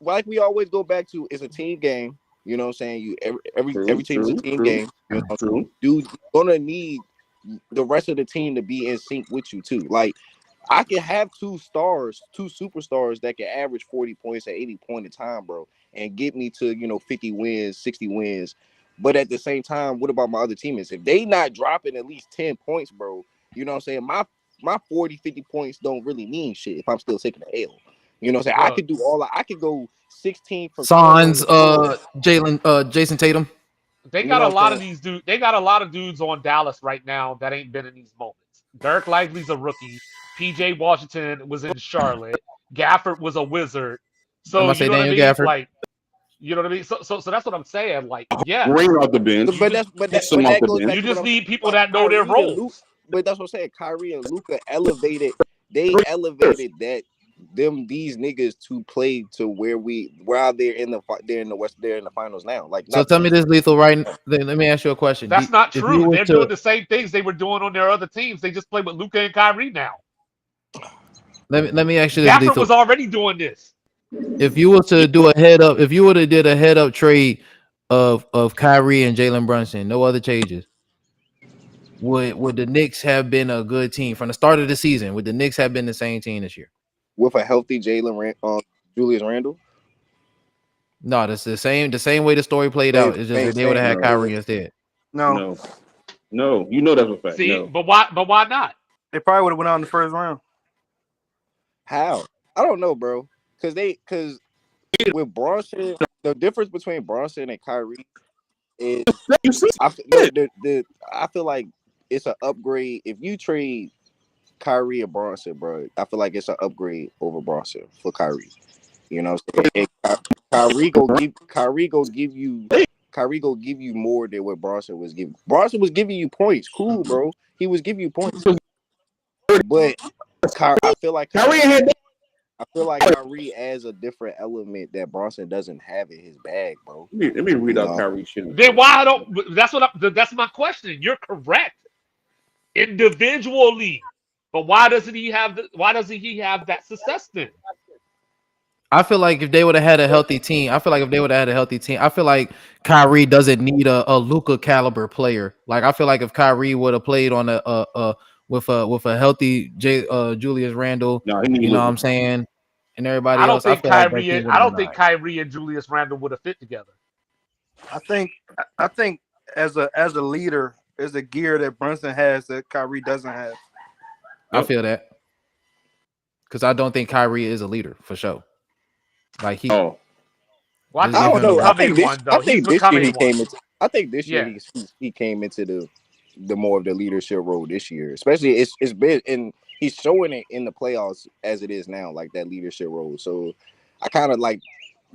like we always go back to, it's a team game. You know what I'm saying? You every team is a team game. You know, true. dude, you're gonna need the rest of the team to be in sync with you too. Like I can have two superstars that can average 40 points at any point in time, bro, and get me to 50 wins, 60 wins. But at the same time, what about my other teammates? If they not dropping at least 10 points, bro, you know what I'm saying? My 40, 50 points don't really mean shit if I'm still taking the L. You know what I'm saying? Bro. I could do I could go 16 from Sans, Jalen, Jason Tatum. They You got know a what lot I'm of these dudes. They got a lot of dudes on Dallas right now that ain't been in these moments. Dirk Lively's a rookie. PJ Washington was in Charlotte. Gafford was a Wizard. I'm So gonna you say know what I Daniel mean? Gafford. Like, you know what I mean? So that's what I'm saying. Like, yeah, Green off the bench. But that goes back you to what just I'm need people like that know their Kyrie and Luke. roles. But that's what I'm saying. Kyrie and Luka elevated these niggas to play to where they're in the West, they're in the finals now. Like So not tell me this, Lethal. Right? Let me ask you a question. That's not If you true. were They're doing to the same things they were doing on their other teams. They just play with Luka and Kyrie now. let me ask you this, Gafford Lethal. was already doing this. If you were to do a head up, if you would have did a head up trade of Kyrie and Jalen Brunson, no other changes, would the Knicks have been a good team from the start of the season? Would the Knicks have been the same team this year? with a healthy Julius Randle. No, that's the same way the story played out. It's just that they would have had Kyrie instead. No. You know that's a fact. See, No. but why not? They probably would have went out in the first round. How? I don't know, bro. Because with Bronson, the difference between Bronson and Kyrie is You see, I feel like it's an upgrade. If you trade Kyrie and Bronson, bro, I feel like it's an upgrade over Bronson for Kyrie. You know what I'm saying? And Kyrie go give you more than what Bronson was giving. Bronson was giving you points. Cool, bro. He was giving you points. But I feel like Kyrie adds a different element that Bronson doesn't have in his bag, bro. let me read out Kyrie shit. Then why don't? That's my question. You're correct. Individually, but why doesn't he have that success then? I feel like if they would have had a healthy team, I feel like Kyrie doesn't need a Luka caliber player. Like I feel like if Kyrie would have played on with a healthy Julius Randle, you know what I'm saying, and everybody I don't else, think I feel like that team I don't been think right. Kyrie and Julius Randle would have fit together. I think as a leader, there's a gear that Brunson has that Kyrie doesn't have. I feel that because I don't think Kyrie is a leader for sure. Like he. Well, I I don't know. I think this year he came into the more of the leadership role this year. Especially it's been, and he's showing it in the playoffs as it is now, like that leadership role. So I kind of like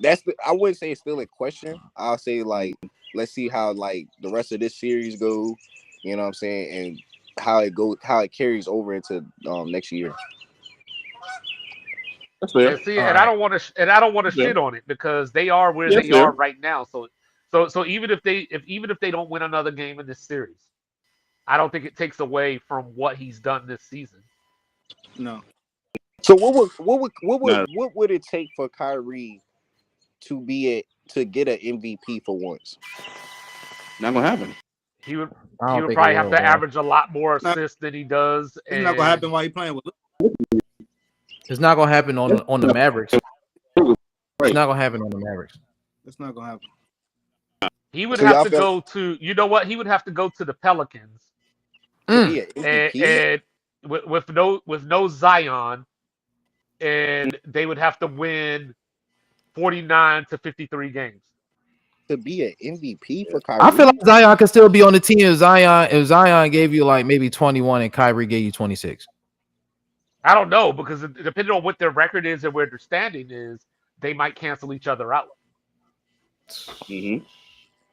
I wouldn't say it's still a question. I'll say like let's see how like the rest of this series go. You know what I'm saying, and how it carries over into next year. That's fair. And see, and I don't want to shit on it because they are where they are right now. So even if they don't win another game in this series, I don't think it takes away from what he's done this season. No. So what would it take for Kyrie to get an MVP for once? Not gonna happen. He would probably have to average a lot more assists than he does. It's not gonna happen while he's playing with Luka. It's not gonna happen on the Mavericks. It's Right. not gonna happen on the Mavericks. It's not gonna happen. He would So have y'all to feel go to, you know what? He would have to go to the Pelicans to be an and, MVP? and with no Zion, and they would have to win 49 to 53 games. To be an MVP for I feel Kyrie? like Zion could still be on the team if Zion gave you like maybe 21 and Kyrie gave you 26. I don't know because depending on what their record is and where their standing is, they might cancel each other out. Mm-hmm.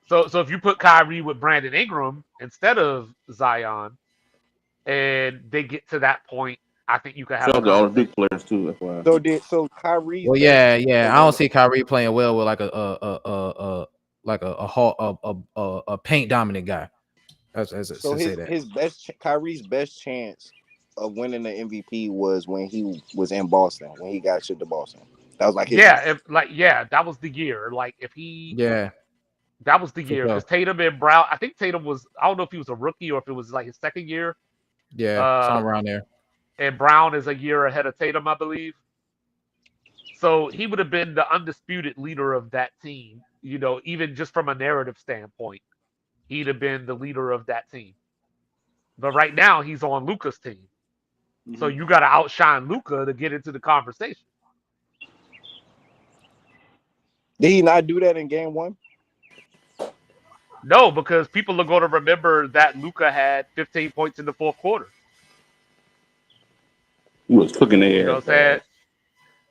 So if you put Kyrie with Brandon Ingram instead of Zion, and they get to that point, I think you could have Shout a out to all the conversation. Duke players too. That's why. So Kyrie's Well, best yeah. I win don't see Kyrie playing well with like a paint dominant guy. As so to say that. Kyrie's best chance of winning the MVP was when he was in Boston, when he got shipped to Boston. That was like his That was the year. Like if he Yeah, that was the for year sure. because Tatum and Brown. I think Tatum was. I don't know if he was a rookie or if it was like his second year. Yeah, somewhere Um, around there. and Brown is a year ahead of Tatum, I believe. So he would have been the undisputed leader of that team. You know, even just from a narrative standpoint, he'd have been the leader of that team. But right now, he's on Luka's team. So you got to outshine Luka to get into the conversation. Did he not do that in game one? No, because people are going to remember that Luka had 15 points in the fourth quarter. He was cooking You know their what I'm ass. saying?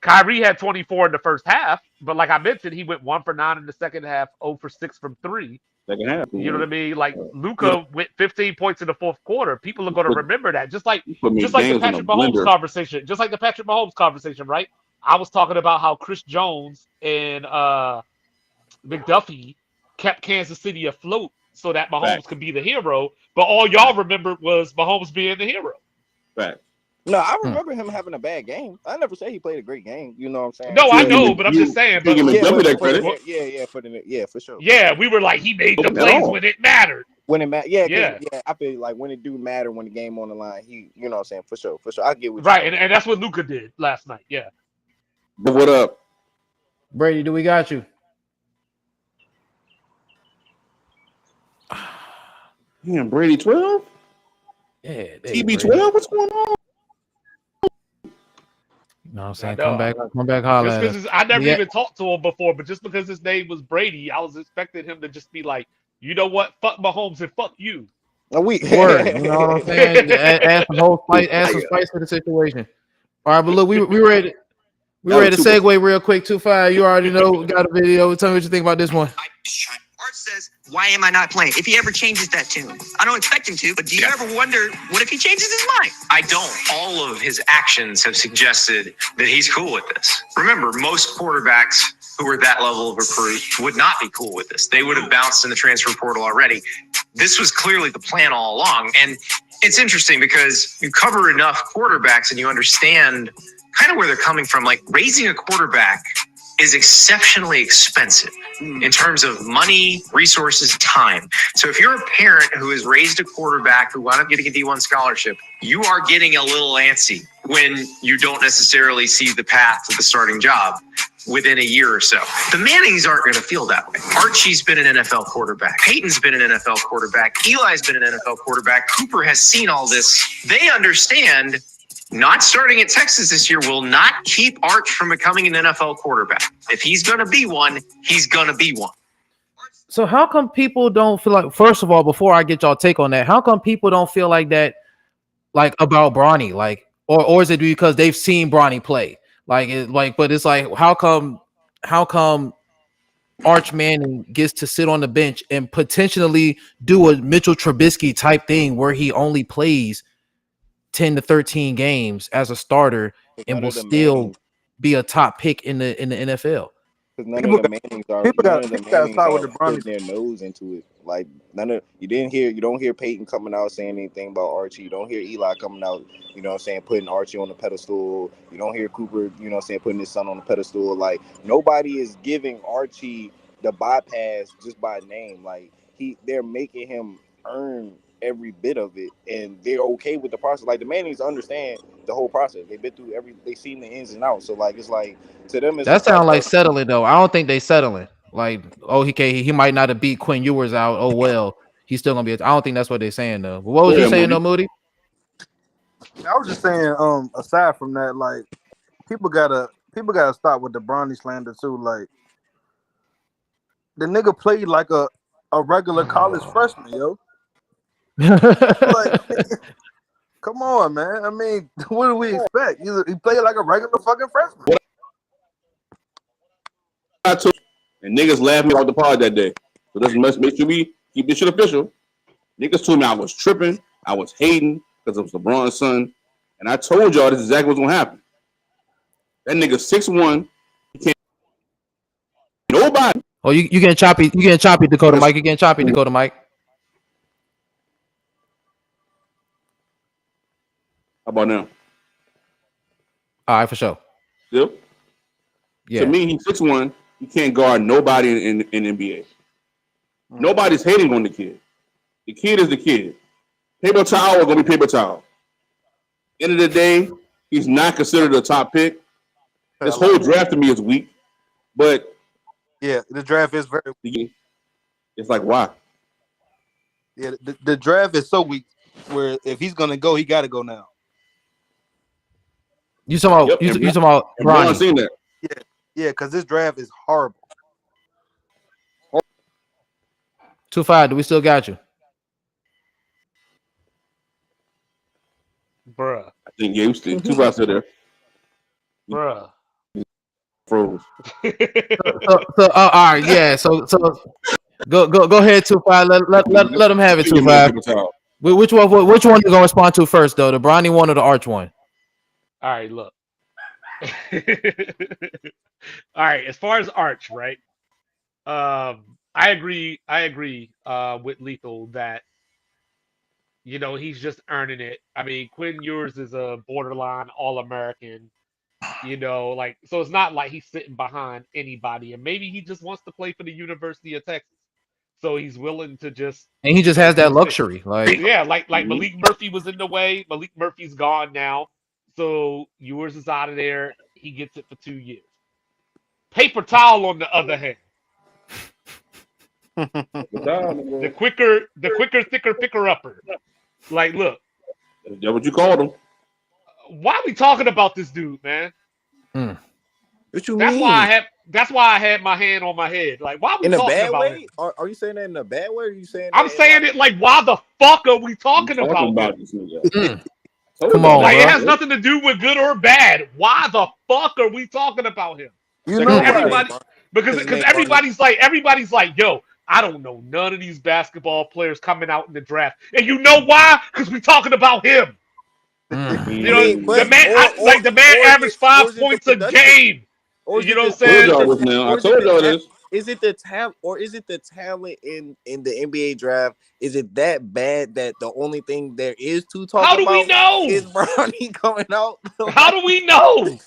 Kyrie had 24 in the first half, but like I mentioned, he went 1 for 9 in the second half, 0 for 6 from 3. Second half. You know what I mean? Like Yeah. Luka went 15 points in the fourth quarter. People are going to remember that. Just like He put the McDaniels in a Patrick Mahomes blender. conversation. Just like the Patrick Mahomes conversation, right? I was talking about how Chris Jones and McDuffie kept Kansas City afloat so that Mahomes Fact. could be the hero. But all y'all remembered was Mahomes being the hero. Fact. No, I remember him having a bad game. I never say he played a great game. You know what I'm saying? No, I Can't give know, me- but I'm you just saying. can't give But me double that credit. For sure. yeah, we were like, he made the At plays all. when it mattered. When it matters, yeah, Yeah. I feel like when it do matter, when the game on the line, he, you know what I'm saying, for sure. I get what Right, you're and that's what Luka did last night. Yeah. But what up? Brady, do we got you? Damn, Brady 12? Yeah, TB 12? What's going on? You know what I'm saying? I know. Come back, holla Just at us. because I never Yeah. even talked to him before, but just because his name was Brady, I was expecting him to just be like, you know what? Fuck Mahomes and fuck you. A week. Word, you know what I'm saying? Add some whole spice, add some spice to the situation. All right, but look, we ready. We That ready to was super- segue real quick. 2-5. You already know. We got a video. Tell me what you think about this one. Art says, why am I not playing? If he ever changes that tune, I don't expect him to, but do you ever wonder, what if he changes his mind? I don't. All of his actions have suggested that he's cool with this. Remember, most quarterbacks who are that level of recruit would not be cool with this. They would have bounced in the transfer portal already. This was clearly the plan all along. And it's interesting because you cover enough quarterbacks and you understand kind of where they're coming from. Like, raising a quarterback is exceptionally expensive in terms of money, resources, time. So if you're a parent who has raised a quarterback who wound up getting a D1 scholarship, you are getting a little antsy when you don't necessarily see the path to the starting job within a year or so. The Mannings aren't going to feel that way. Archie's been an NFL quarterback. Peyton's been an NFL quarterback. Eli's been an NFL quarterback. Cooper has seen all this. They understand not starting at Texas this year will not keep Arch from becoming an NFL quarterback. If he's going to be one, he's going to be one. So how come people don't feel like? First of all, before I get y'all take on that, how come people don't feel like that, like about Bronny, like, or is it because they've seen Bronny play? But it's like, how come Arch Manning gets to sit on the bench and potentially do a Mitchell Trubisky type thing where he only plays 10 to 13 games as a starter and will still be a top pick in the NFL? Because none People of the got- Mannings are people got- none of the people got to Mannings start with are the Bronny. putting their nose into it. Like you don't hear Peyton coming out saying anything about Archie. You don't hear Eli coming out, you know what I'm saying, putting Archie on the pedestal. You don't hear Cooper, you know what I'm saying, putting his son on the pedestal. Like, nobody is giving Archie the bypass just by name. Like, they're making him earn every bit of it, and they're okay with the process. Like the Mannings understand the whole process. They've been through they seen the ins and outs. So like it's like to them, it's That just like, sounds bro, like settling though. I don't think they settling. Like, oh, he might not have beat Quinn Ewers out. Oh well, he's still gonna be. I don't think that's what they're saying though. But what was you saying though, Moody? I was just saying, aside from that, like people gotta stop with the Bronny slander too. Like the nigga played like a regular college freshman, yo. Like, come on, man. I mean, what do we expect? He played like a regular fucking freshman. And niggas laughed me off the pod that day. So let's make sure we keep this shit official. Niggas told me I was tripping, I was hating because it was LeBron's son, and I told y'all this is exactly what's gonna happen. That nigga 6'1", he can't nobody. Oh, you getting choppy? You getting choppy, Dakota Mike? You getting choppy, Dakota Mike? How about now? All right, for sure. Still? Yeah. To me, he's 6'1". He can't guard nobody in NBA. Nobody's hating on the kid. The kid is the kid. Paper towel is gonna be paper towel. End of the day, he's not considered a top pick. This whole draft to me is weak, but yeah, the draft is very weak. It's like why? Yeah, the draft is so weak. Where if he's gonna go, he got to go now. You talking about? You talking about Bronny? Seen that? Yeah, because this draft is horrible. 2-5. Do we still got you? Bruh. I think yeah, we still 2-5 still there. Bruh. Froze. All right, yeah. So go ahead, 2-5. Let them have it, 2-5. Which one you gonna respond to first, though? The Bronny one or the Arch one? All right, look. All right, as far as Arch, right? I agree with Lethal that he's just earning it. I mean, Quinn Ewers is a borderline All-American. So it's not like he's sitting behind anybody, and maybe he just wants to play for the University of Texas, so he's willing to just. And he just has that luxury, like Malik Murphy was in the way. Malik Murphy's gone now, so Ewers is out of there. He gets it for 2 years. Paper towel, on the other hand, the quicker, thicker, picker upper. Like, look, is that what you called him? Why are we talking about this dude, man? What you That's mean? That's why I had my hand on my head. Like, why are we in a talking bad about way? him? Are you saying that in a bad way? Or are you saying? I'm saying it like, why the fuck are we talking about this? Come on, like, bro. it has nothing to do with good or bad. Why the fuck are we talking about him? Because everybody's like, yo, I don't know none of these basketball players coming out in the draft, and you know why? Because we talking about him. The man averaged 5 points a game. You know what I'm saying? I told y'all this. Is it the talent, or is it the talent in the NBA draft? Is it that bad that the only thing there is to talk about? How do we know? Is Bronny coming out? How do we know?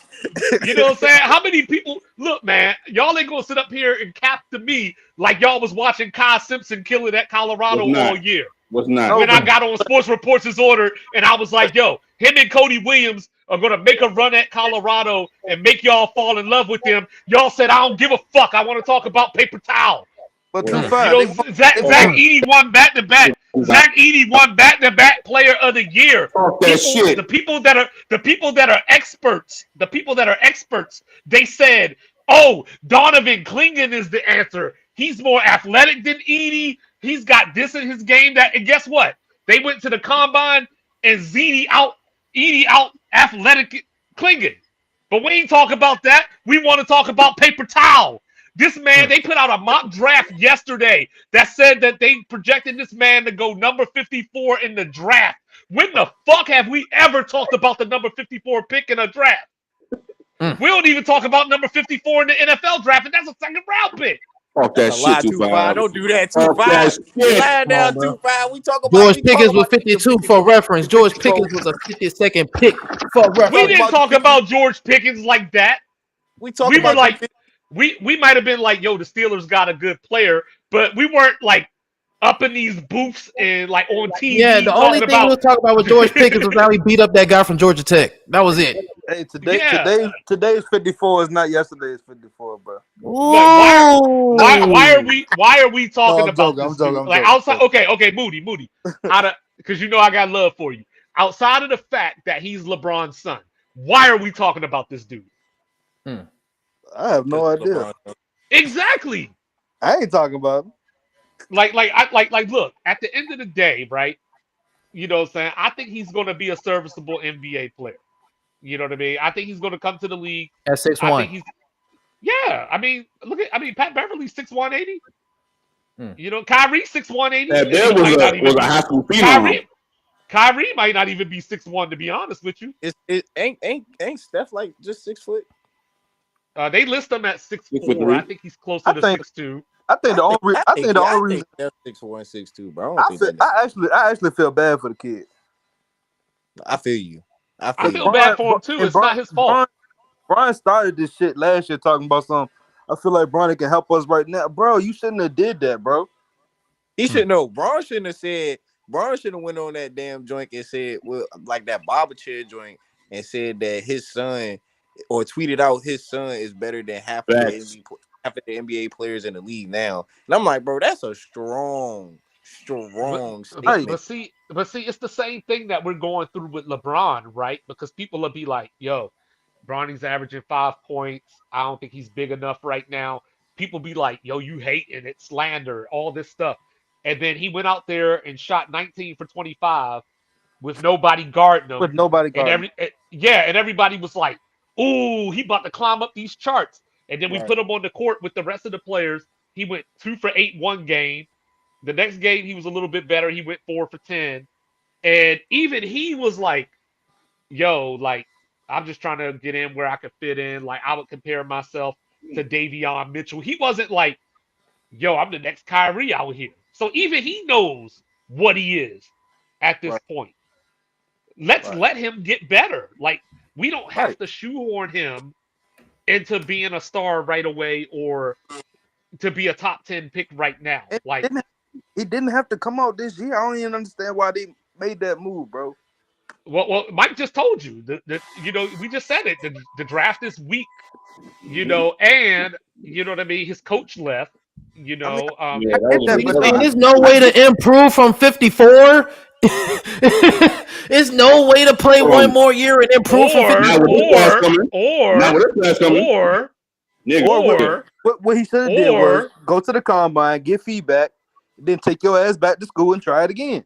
You know what I'm saying? How many people? Look, man, y'all ain't gonna sit up here and cap to me like y'all was watching Kai Simpson kill it at Colorado all year. Was not. When I got on Sports Reports' order and I was like, yo, him and Cody Williams are going to make a run at Colorado and make y'all fall in love with them. Y'all said, I don't give a fuck. I want to talk about paper towel. But Zach Edey won back-to-back. Zach Edey won back-to-back Player of the Year. The people that are experts, they said, oh, Donovan Clingan is the answer. He's more athletic than Edey. He's got this in his game and guess what? They went to the combine and Edey out athletic Clingan. But we ain't talk about that. We want to talk about paper towel. This man, they put out a mock draft yesterday that said that they projected this man to go number 54 in the draft. When the fuck have we ever talked about the number 54 pick in a draft? We don't even talk about number 54 in the NFL draft, and that's a second round pick. Fuck that shit, 2-5. Don't do that, 2-5. Lying down, 2-5. We talk about George Pickens was 52 for reference. George Pickens was a 52nd pick for reference. We didn't talk about George Pickens like that. We were like, we might have been like, yo, the Steelers got a good player, but we weren't like, up in these booths and like on TV Yeah, the only talking thing we about was talking about with George Pickens was how he beat up that guy from Georgia Tech. That was it. Hey, yeah. today's 54 is not yesterday's 54, bro. But why are Ooh. we talking I'm about joking, I'm this joking, dude? I'm Like joking. outside, okay, Moody, out of because you know I got love for you. Outside of the fact that he's LeBron's son, why are we talking about this dude? Hmm. I have no idea. LeBron. Exactly. I ain't talking about him. Like, look, at the end of the day, right? You know what I'm saying? I think he's going to be a serviceable NBA player. You know what I mean? I think he's going to come to the league. At I 6'1". think yeah. I mean, Pat Beverly's 6'180. Hmm. You know, Kyrie 6'180. That there He might not was even a be high school phenom. Kyrie might not even be 6'1", to be honest with you. It ain't Steph like just 6 foot? They list him at 6'4". 6'3". I think he's closer I to think 6'2". I think the only I think the only reason Steph 6'1", 6'2", bro. I don't think that. I actually feel bad for the kid. I feel you. I I feel feel you. bad for him too. And It's not his fault. Brian started this shit last year talking about something. I feel like Brian can help us right now, bro. You shouldn't have did that, bro. He should know. Braun shouldn't have said. Braun should have went on that damn joint and said, well, like that barber chair joint, and said that his son, or tweeted out his son is better than Facts. half of the NBA players in the league now. And I'm like, bro, that's a strong But statement. but see, it's the same thing that we're going through with LeBron, right? Because people will be like, "Yo, Bronny's averaging 5 points. I don't think he's big enough right now." People be like, "Yo, you hating it, slander, all this stuff," and then he went out there and shot 19 for 25 with nobody guarding him, With nobody and guarding. and everybody was like, "Ooh, he about to climb up these charts." And then we Right. put him on the court with the rest of the players. He went 2 for 8 one game. The next game he was a little bit better. He went 4 for 10, and even he was like, "Yo, like I'm just trying to get in where I could fit in." Like I would compare myself to Davion Mitchell. He wasn't like, "Yo, I'm the next Kyrie out here." So even he knows what he is at this Right, point. Let's right, let him get better. Like we don't have right. to shoehorn him into being a star right away or to be a top 10 pick right now. And Like, he didn't have to come out this year. I don't even understand why they made that move, bro. well, Mike just told you that we just said it. The draft is weak, and you know what I mean. His coach left. I mean, Yeah, I that get was a that, big but And trouble. there's no I way get to improve from 54. There's no way to play one more year and improve from or Now 54. with this class or coming, now or with this class coming, or nigga, or or what he should have did was or go to the combine, get feedback, then take your ass back to school and try it again.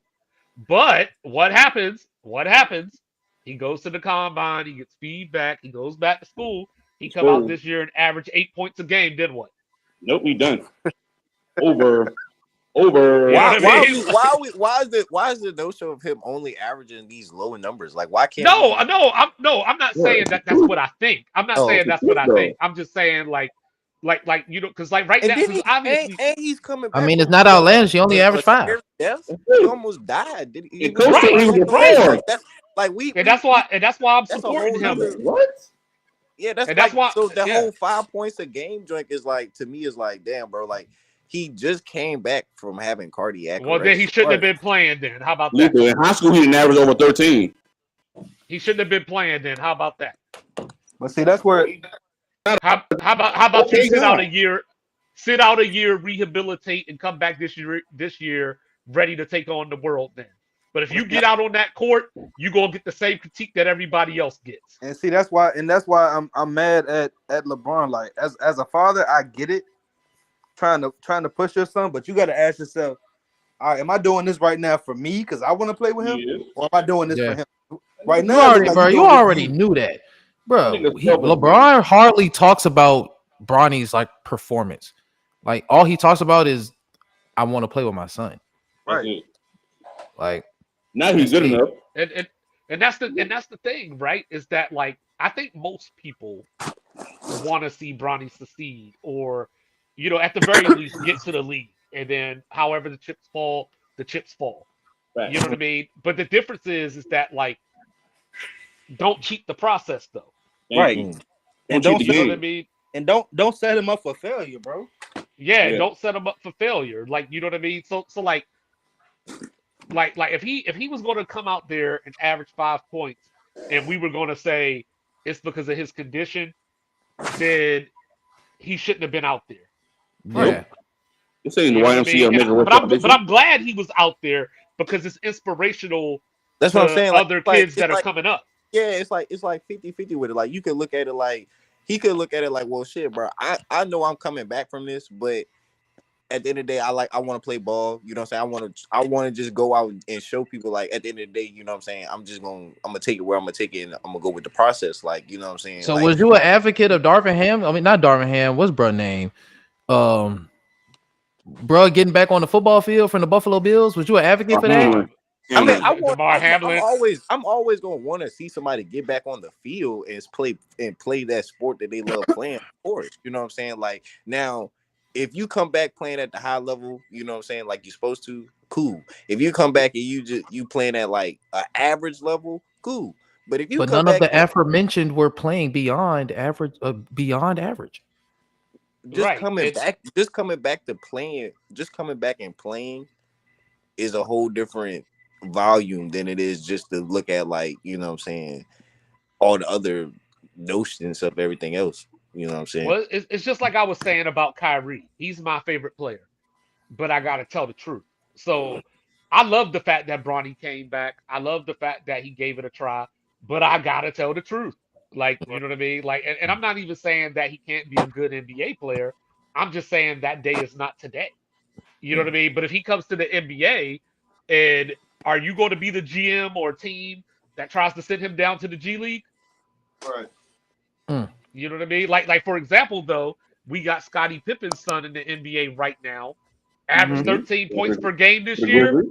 but what happens? What happens? He goes to the combine. He gets feedback. He goes back to school. He come out school. this year and average 8 points a game. Then what? Nope, we done. Over. You know Why what I mean? why is the no show of him only averaging these low numbers? Like, why can't No, we? I'm not Yeah, saying it's the that that's truth. what I think. I'm not Oh, saying It's the that's what truth I think. though. I'm just saying like because like right and now then because he obviously and he's coming I back mean, it's from not outlandish. He only a averaged 5. scary death. That's He it. almost died. He And was coach said right, he was cardiac a arrest. right, fraud. Like that's like and that's why I'm that's a supporting whole him, nother. What? Yeah, that's and that's like why so the yeah. whole 5 points a game drink is like, to me, is like, damn, bro, like he just came back from having cardiac Well, then he arrest. shouldn't have Right. been playing. Then how about that? Lethal. In high school, he didn't average over 13. He shouldn't have been playing. Then how about that? But see, that's where How about you Okay, God. sit out a year, rehabilitate, and come back this year ready to take on the world then. But if you get out on that court, you gonna get the same critique that everybody else gets. and see that's why I'm mad at LeBron. Like as a father, I get it, trying to push your son, but you got to ask yourself, all right, am I doing this right now for me because I want to play with him, Yeah. or am I doing this for Yeah. him? Right now, it look like you're You doing this for already you. knew that. That Bro, nigga's selfish, man. LeBron hardly talks about Bronny's like performance. Like all he talks about is I want to play with my son. That's Right. it. Like Now he's that's good it. enough. And that's the thing, right? Is that like I think most people want to see Bronny succeed, or at the very least get to the league, and then however the chips fall, the chips fall. Right. You know what I mean? But the difference is that like don't cheat the process though. Thank Right. you. Mm. And Don't You cheat know the what I game. mean? and don't set him up for failure, bro. Yeah, Yeah. don't set him up for failure. Like, you know what I mean? So like if he was going to come out there and average 5 points, and we were going to say it's because of his condition, then he shouldn't have been out there. Yeah. Nope. This ain't the You know what I mean? YMCA making work But competition. I'm glad he was out there because it's inspirational That's what I'm to saying. other kids It's that are like coming up. yeah, it's like 50-50 with it. Like you could look at it like he could look at it like, well, shit, bro. I know I'm coming back from this, but at the end of the day, I want to play ball. You know what I'm saying? I want to just go out and show people like at the end of the day, you know what I'm saying? I'm gonna take it where I'm gonna take it, and I'm gonna go with the process. Like, you know what I'm saying? So Like, was you an advocate of Darvin Ham? I mean, not Darvin Ham. What's bruh name? Bro, getting back on the football field from the Buffalo Bills. Was you an advocate for that? Hamlin. I mean, Hamlin. Damar Hamlin. I'm always gonna want to see somebody get back on the field and play that sport that they love playing. Of course, you know what I'm saying. Like now, if you come back playing at the high level, you know what I'm saying, like you're supposed to, cool. If you come back and you playing at like an average level, cool. But if you But come none of back the aforementioned were playing beyond average. Beyond average. Right. just coming back and playing is a whole different volume than it is just to look at, like, you know what I'm saying, all the other notions of everything else. You know what I'm saying? Well, it's just like I was saying about Kyrie. He's my favorite player, but I got to tell the truth. So I love the fact that Bronny came back. I love the fact that he gave it a try, but I got to tell the truth. Like, you know what I mean? Like, and I'm not even saying that he can't be a good NBA player. I'm just saying that day is not today. You know what I mean? But if he comes to the NBA, and are you going to be the GM or team that tries to send him down to the G League? Right. You know what I mean? Like for example, though, we got Scottie Pippen's son in the NBA right now, average Mhm. 13 points per game this The year.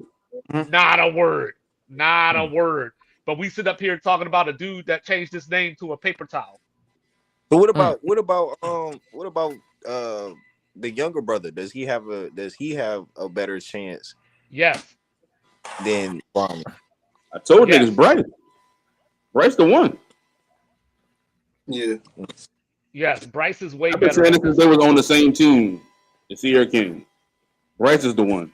Grizzlies. Not a word. Not a word. But we sit up here talking about a dude that changed his name to a paper towel. But what about the younger brother? Does he have a better chance Yes. than Bronny? I told Yes. niggas Bryce. Bryce the one. Yeah. Yes. Bryce is way I've been better. saying this since they was on the same team. The Sierra King. Bryce is the one.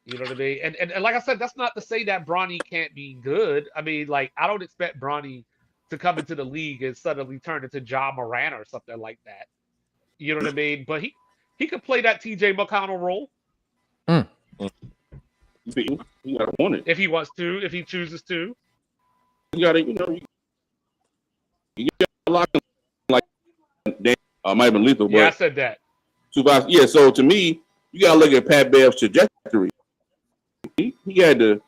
You know what I mean? And like I said, that's not to say that Bronny can't be good. I mean, like, I don't expect Bronny to come into the league and suddenly turn into John Moran or something like that. You know what I mean? But he could play that TJ McConnell role You gotta want it. if he wants to, if he chooses to. You gotta, you gotta lock him like might have been lethal, Yeah, I but said that. yeah. So to me, you gotta look at Pat Bev's trajectory. He had to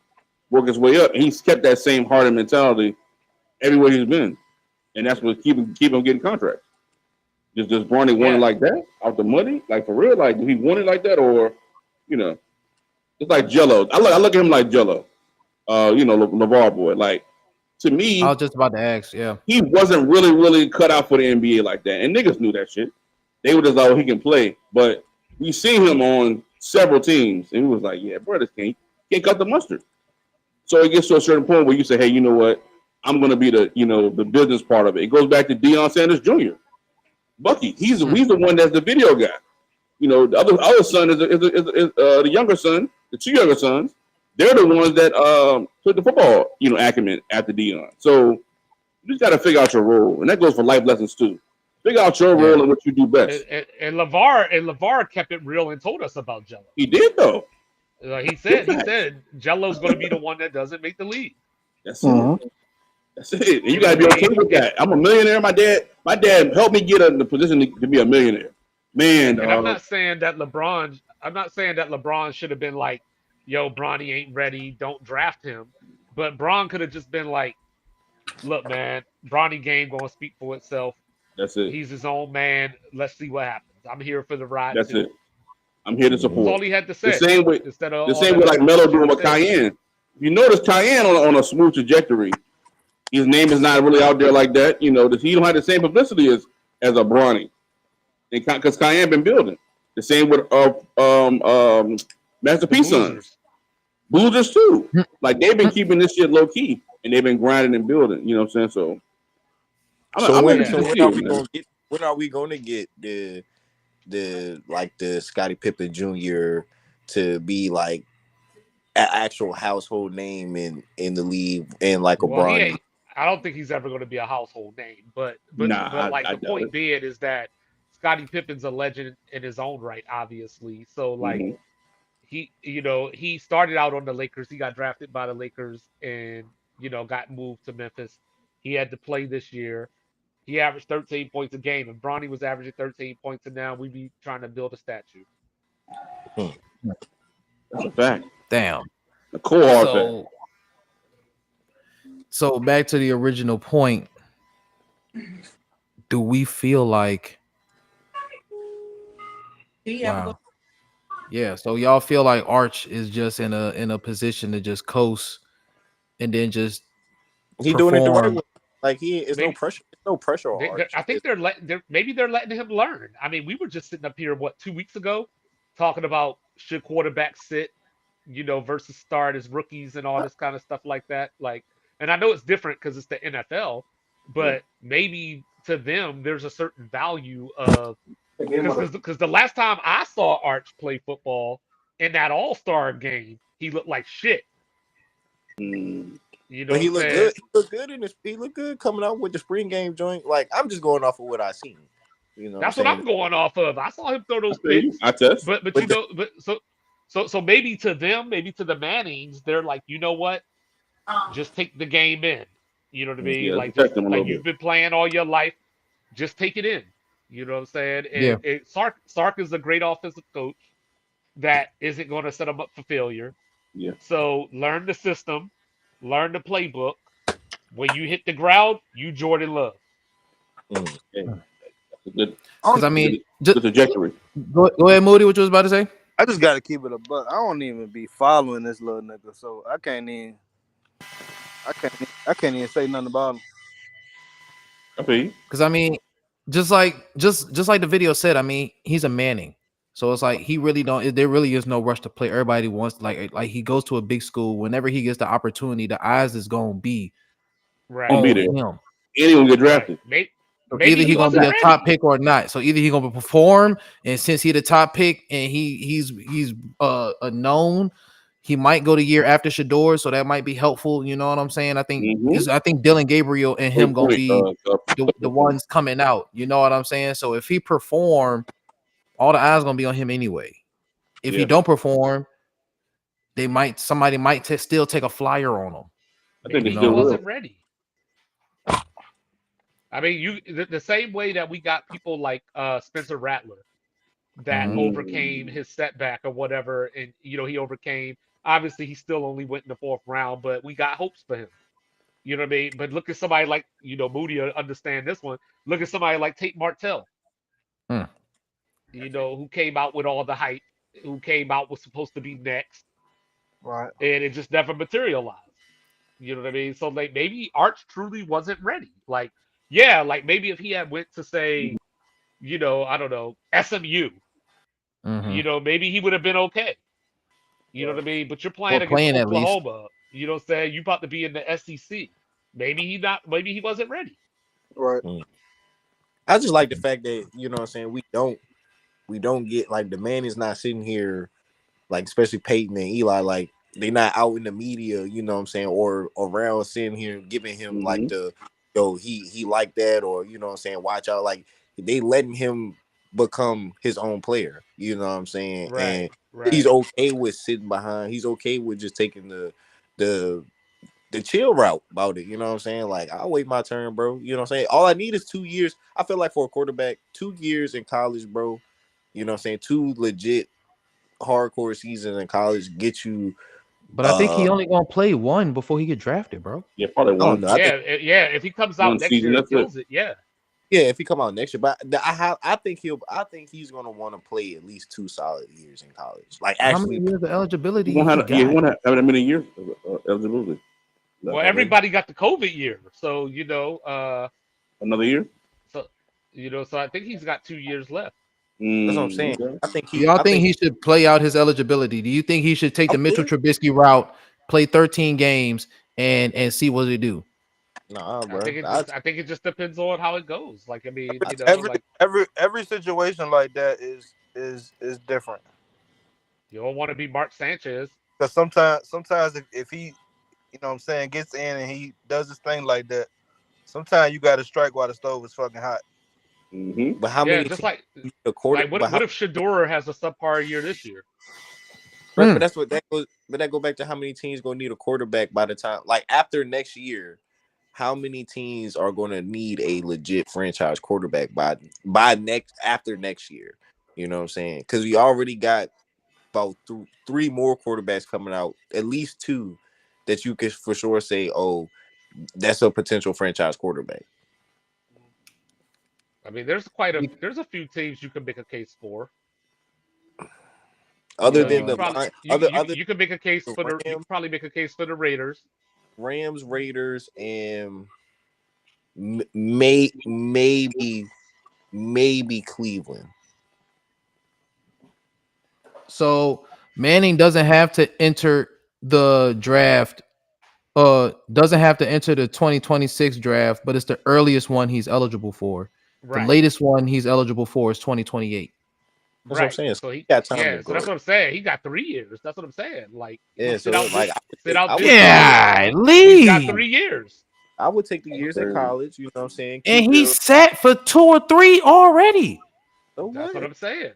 work his way up, and he's kept that same heart and mentality everywhere he's been, and that's what keep him getting contracts. Just Bronny wanted Yeah. like that out the money, like for real, like he wanted like that, or it's like Jello. I look at him like Jello. LeVar boy. Like to me, I was just about to ask. Yeah. he wasn't really cut out for the NBA like that, and niggas knew that shit. They were just like, oh, he can play, but we seen him on several teams, and he was like, yeah, bro, this can't cut the mustard. So it gets to a certain point where you say, hey, you know what? I'm gonna be the business part of it. It goes back to Deion Sanders Jr. Bucky. He's the one that's the video guy. The other son is the younger son. The two younger sons, they're the ones that took the football acumen after Deion. So you just got to figure out your role, and that goes for life lessons too. Figure out your role and what you do best. And LeVar kept it real and told us about Jello. He did though. He said Jello's going to be the one that doesn't make the league. That's it. That's it. And you got to be okay with that. I'm a millionaire. My dad helped me get in the position to be a millionaire. Man, and I'm not saying that LeBron should have been like, yo, Bronny ain't ready, don't draft him. But Bron could have just been like, look, man, Bronny game gonna speak for itself. That's it. He's his own man. Let's see what happens. I'm here for the ride. That's it. I'm here to support. That's all he had to say. The same way like Melo doing with Cayenne. You notice Cayenne on a smooth trajectory. His name is not really out there like that. He don't have the same publicity as a Bronny. Because Cayenne been building. The same with Master P Sons. Boozers too. Like they've been keeping this shit low key and they've been grinding and building. You know what I'm saying? So when are we gonna get the Scottie Pippen Jr. to be like an actual household name in the league and like a Well, he Bronny. ain't. I don't think he's ever going to be a household name. But Nah, like I the doubt point it. being is that Scottie Pippen's a legend in his own right, obviously. So like Hmm. he started out on the Lakers. He got drafted by the Lakers and got moved to Memphis. He had to play this year. He averaged 13 points a game, and Bronny was averaging 13 points, and now we be trying to build a statue. Hmm. That's a fact. Damn. A cold hard fact. So back to the original point. Do we feel like wow? Yeah. So y'all feel like Arch is just in a position to just coast and then just He doing it the right perform. way. Like it's no Maybe pressure. It's no pressure on Arch. I think maybe they're letting him learn. I mean, we were just sitting up here 2 weeks ago talking about should quarterbacks sit, versus start as rookies and all this kind of stuff like that. Like, and I know it's different because it's the NFL, Yeah. but maybe to them there's a certain value of because the last time I saw Arch play football in that All-Star game, he looked like shit. Mm. You know But what he I'm looked saying? good. He looked good in this. He looked good coming out with the spring game joint. Like I'm just going off of what I seen. You know what I'm That's what saying? I'm going off of. I saw him throw I those feel you. picks, I test. but But so maybe to them, maybe to the Mannings, they're like, you know what? Just take the game in. You know what I mean? Yeah, Like just protect them a like little you've bit. been playing all your life, just take it in. You know what I'm saying? Yeah. And Sark is a great offensive coach that isn't going to set him up for failure. Yeah. So learn the system, learn the playbook. When you hit the ground, you Jordan Love. Okay. That's a good, Because I good, mean, good trajectory. go ahead, Moody. What you was about to say? I just gotta keep it a buck. I don't even be following this little nigga, so I can't even say nothing about him. I feel you. Because I mean, just like the video said, I mean, he's a Manning. So it's like he really don't. There really is no rush to play. Everybody wants like he goes to a big school. Whenever he gets the opportunity, the eyes is gonna be Gonna Right, be on there. him. Anyone get right. drafted. So Maybe either he he gonna be wasn't a top ready. pick or not. So either he gonna perform, and since he the top pick and he's a known, he might go the year after Shador. So that might be helpful. You know what I'm saying? I think Mm-hmm. I think Dylan Gabriel and him gonna be the the ones coming out. You know what I'm saying? So if he perform, all the eyes gonna be on him anyway. If he Yeah. don't perform, somebody might still take a flyer on him. I think Maybe they You he still know, wasn't will. ready. I mean, the same way that we got people like Spencer Rattler that Mhm. overcame his setback or whatever, and he overcame. Obviously, he still only went in the fourth round, but we got hopes for him. You know what I mean? But look at somebody like Moody understand this one. Look at somebody like Tate Martell. Hmm. Who came out with all the hype, who came out was supposed to be next, Right. and it just never materialized. You know what I mean? So like maybe Arch truly wasn't ready. Like, yeah, like maybe if he had went to say, I don't know, SMU, Mhm. maybe he would have been okay. You know Right. what I mean? But you're playing Or against playing at least. Oklahoma. You know what I'm saying? You about to be in the SEC. Maybe he wasn't ready. Right. I just like the fact that you know what I'm saying we don't get like the man is not sitting here like especially Peyton and Eli like they not out in the media, you know what I'm saying, or around sitting here giving him like Mm-hmm. the he like that or you know what I'm saying, watch out, like they letting him become his own player, you know what I'm saying? Right, And he's right. okay with sitting behind, he's okay with just taking the the chill route about it, you know what I'm saying? Like I'll wait my turn, bro. You know what I'm saying? All I need is 2 years. I feel like for a quarterback, 2 years in college, bro. You know what I'm saying? 2 legit hardcore seasons in college get you But I think he only gonna play one before he get drafted, bro. Yeah, probably I don't one. know. I think Yeah, if he comes out One next season. year and That's it. kills it, yeah. yeah, if he come out next year, but I think he's gonna want to play at least 2 solid years in college. Like How many actually, years of eligibility He won't he have. Yeah, he got? won't have that many years of eligibility. Well, Already. everybody got the COVID year, so Another year. so so I think he's got 2 years left. that's what I'm saying. Okay. Do y'all think he should play out his eligibility? Do you think he should take I the Mitchell would. Trubisky route, play 13 games, and see what he do? Nah, I bro. think it just depends on how it goes. Like, I mean, Every like every situation like that is different. you don't want to be Mark Sanchez. Because sometimes if he, you know what I'm saying, gets in and he does his thing like that, sometimes you got to strike while the stove is fucking hot. Mm-hmm. But how Yeah, many just teams like need a quarter? But what how? if Shador has a subpar year this year? Right, Hmm. but that's what that goes. But that go back to how many teams gonna need a quarterback by the time, like after next year. How many teams are going to need a legit franchise quarterback by next after next year? You know what I'm saying? Because we already got about three more quarterbacks coming out, at least two that you could for sure say, oh, that's a potential franchise quarterback. I mean, there's a few teams you can make a case for. Other than You could the probably line, other you could make a case than for the you Rams, could probably make a case for the Raiders. Rams, Raiders, and maybe Cleveland. So Manning doesn't have to enter the draft. Doesn't have to enter the 2026 draft, but it's the earliest one he's eligible for. The Right. latest one he's eligible for is 2028. That's what I'm Right. saying. So So he got time to yeah, so grow. that's what I'm saying. He got 3 years. That's what I'm saying. Like Yeah, sit so out like sit out this year. Yeah, He's got Lee. 3 years. I would take the years at college. You know what I'm saying? And Keep he building. sat for 2 or 3 already. So That's what what? I'm saying.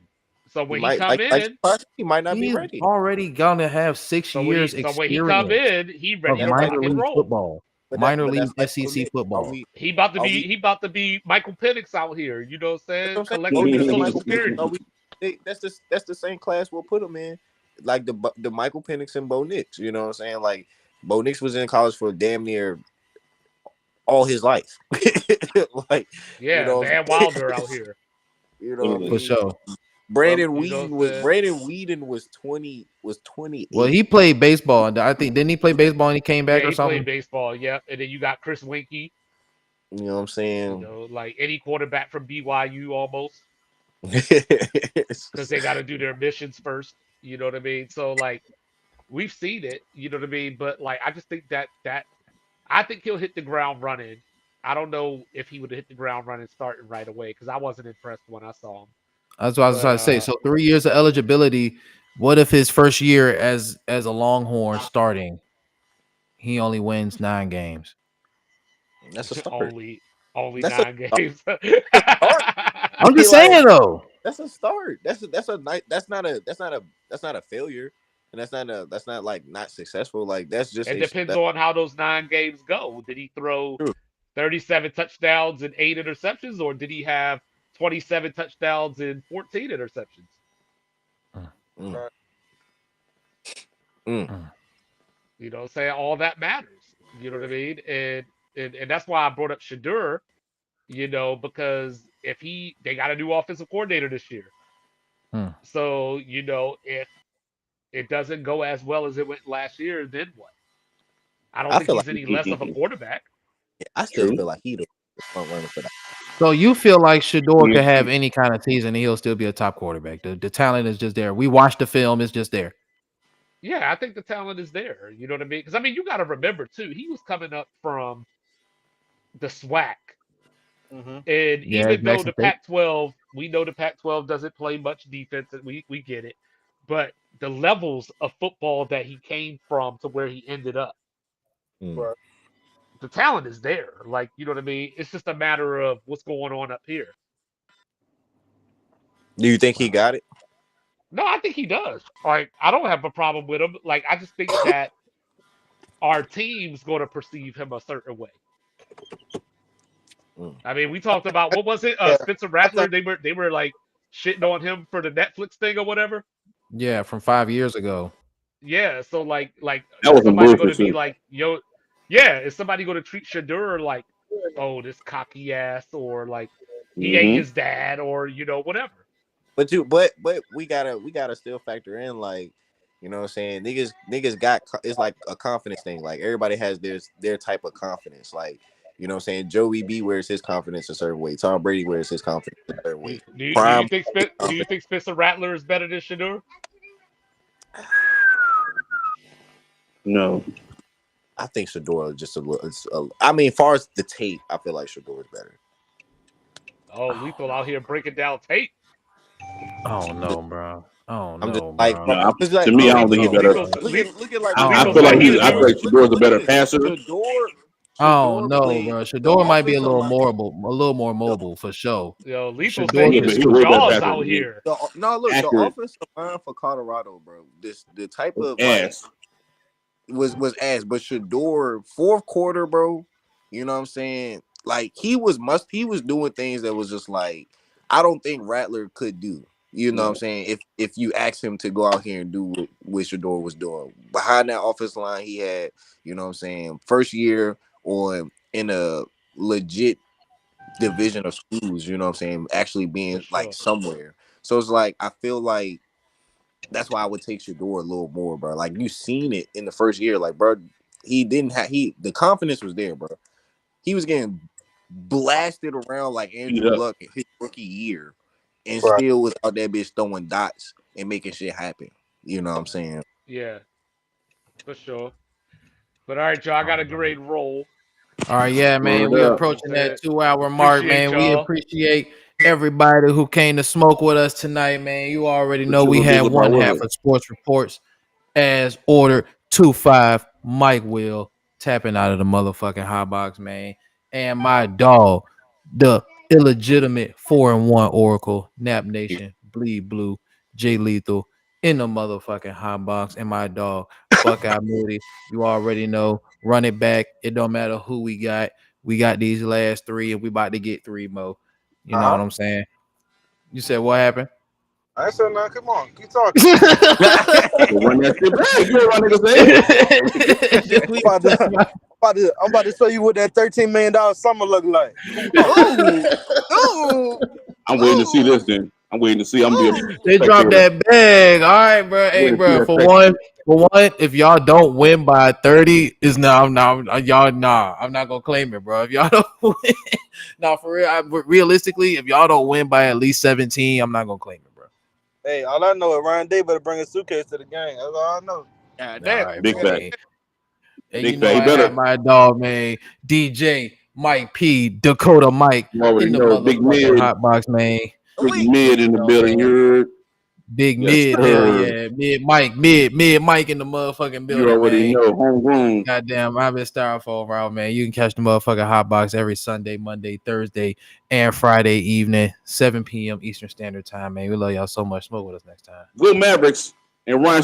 So He when he might come in, he might not be He's ready. already gonna have 6 years so when he come experience in, he of ready to That's like minor rock and league roll. football, minor but league that's like Bo SEC Nick. football. He about to be Michael Penix out here. You know what I'm That's what saying? I'm saying. Bo Collecting your Nix and social Michael Penix. security. That's the same class we'll put him in, like the Michael Penix and Bo Nix. You know what I'm saying? Like Bo Nix was in college for damn near all his life. Like you Yeah, know, Van Wilder out here. you know what I For mean. sure. You know what I'm saying? Brandon Whedon was 28. Well, he played baseball, and I think didn't he play baseball and he came back Yeah, or he played something? baseball. Yeah, and then you got Chris Winkie. You know what I'm You saying? know, like any quarterback from BYU almost, because they got to do their missions first. You know what I mean? So like we've seen it. You know what I mean? But like I just think that I think he'll hit the ground running. I don't know if he would hit the ground running starting right away because I wasn't impressed when I saw him. That's what I was But trying to say. So 3 years of eligibility. What if his first year as a Longhorn starting, he only wins 9 games? That's a start. only That's a 9 games. that's a start. I I'm mean, just like saying though. that's a start. That's a nice. That's not a failure, and that's not like not successful. Like that's just It a depends that's on how those 9 games go. Did he throw true. 37 touchdowns and 8 interceptions, or did he have 27 touchdowns and 14 interceptions? Mm, Right. mm. You know, say all that matters. You know what I mean? And that's why I brought up Shadur. You know, because if they got a new offensive coordinator this year, Hmm. so if it doesn't go as well as it went last year, then what? I don't I think feel like he's any less of a quarterback. I still True. feel like he the front runner for that. So you feel like Shador could have Mhm. any kind of season and he'll still be a top quarterback. The talent is just there. We watched the film, it's just there. Yeah, I think the talent is there. You know what I mean? Because I mean, you got to remember too, he was coming up from the SWAC, Mm-hmm. and Yeah, even though Jackson the State. Pac-12, we know the Pac-12 doesn't play much defense, and we get it, but the levels of football that he came from to where he ended up, Mm. Right. the talent is there. Like, you know what I mean? It's just a matter of what's going on up here. Do you think he Wow. got it? No, I think he does. Like, I don't have a problem with him. Like, I just think that our team's going to perceive him a certain way. Mm. I mean, we talked about what was it? Yeah. Spencer I Rattler. think They were like shitting on him for the Netflix thing or whatever. Yeah, from 5 years ago. Yeah. So like That is was some somebody going bullshit to be too. like yo? Yeah. Is somebody going to treat Shadur like, oh, this cocky ass, or like he ain't Mm-hmm. his dad, or whatever. But we gotta still factor in, like, you know what I'm saying, niggas got it's like a confidence thing. Like everybody has their type of confidence. Like, you know what I'm saying, Joey B wears his confidence a certain way, Tom Brady wears his confidence a certain way, Do you Prime think do you think Spencer Rattler is better than Shadur? No. I think Shador is just a little. I mean, as far as the tape, I feel like Shador is better. Oh, Lethal out here breaking down tape. Oh no, bro. Oh I'm just no, like, bro. No, it's like to me, I don't think he's Oh, better. Lethal, bro. look at like I I Lethal feel like said don't he he's. a I know, feel like dude. bro. Shador's a better passer. Shador No, played bro. the Shador might be a offensive little line. a little more The, mobile for sure. Yo, Lethal said Shador he Yeah, can but the he's a new switch way better Jaws passer out than me. here. no, look, the Accurate offensive line for Colorado, bro. The type was of like ass. was ass, but Shador fourth quarter, bro. You know what I'm saying? Like he was doing things that was just like I don't think Rattler could do. You know what I'm No, saying? If you ask him to go out here and do what Shador was doing behind that offensive line, he had, you know what I'm saying, first year on in a legit division of schools. You know what I'm saying? Actually For being like sure. somewhere. So it's like I feel like that's why I would take Shador a little more, bro. Like you seen it in the first year, like bro, he didn't have the confidence was there, bro. He was getting blasted around like beat Andrew up. Luck in his rookie year, and Right. still was out that bitch throwing dots and making shit happen. You know what I'm saying? Yeah, for sure. But all right, y'all, I got a great roll. All right, yeah, man. Word We up. You know what I'm approaching that saying? 2 hour mark, Appreciate man. We y'all. appreciate everybody who came to smoke with us tonight, man. You already The know we triple had digger brought one with half it. of sports reports as ordered. 2-5 Mike Will tapping out of the motherfucking hot box, man. And my dog, the illegitimate 4-1 Oracle, Nap Nation, Bleed Blue, J Lethal in the motherfucking hot box. And my dog, Buckeye Moody. You already know. Run it back. It don't matter who we got. We got these last three, and we about to get three more. You know what I'm saying? You said what happened? I ain't said nothing. Come on, keep talking. So run that shit back. You heard my nigga say? I'm about to show you what that $13 million summer look like. Come on. Ooh, ooh, I'm waiting to see ooh, this. Then I'm waiting to see. I'm gonna be a ooh. They dropped spectator. that bag. All right, bro. I'm Hey, waiting to see bro. that For one, if y'all don't win by 30, is y'all nah. I'm not gonna claim it, bro. If y'all don't win, nah, for real. Realistically, if y'all don't win by at least 17, I'm not gonna claim it, bro. Hey, all I know is Ryan Day better bring a suitcase to the game. That's all I know. God All damn. right, big bro. fact. And you Big know fact. He I had better. my dog, man, DJ Mike P, Dakota Mike You already in the know. Big motherfucking mid. hot box, man. Big Elite. mid in You the know, building. man. You heard? Big Yes, mid, hell sir. yeah. Mid Mike in the motherfucking You building, already man. know. Homegrown. Goddamn, I've been styrofoam around, man. You can catch the motherfucking hot box every Sunday, Monday, Thursday, and Friday evening, 7 p.m. Eastern Standard Time, man. We love y'all so much. Smoke with us next time. Good Mavericks and Ryan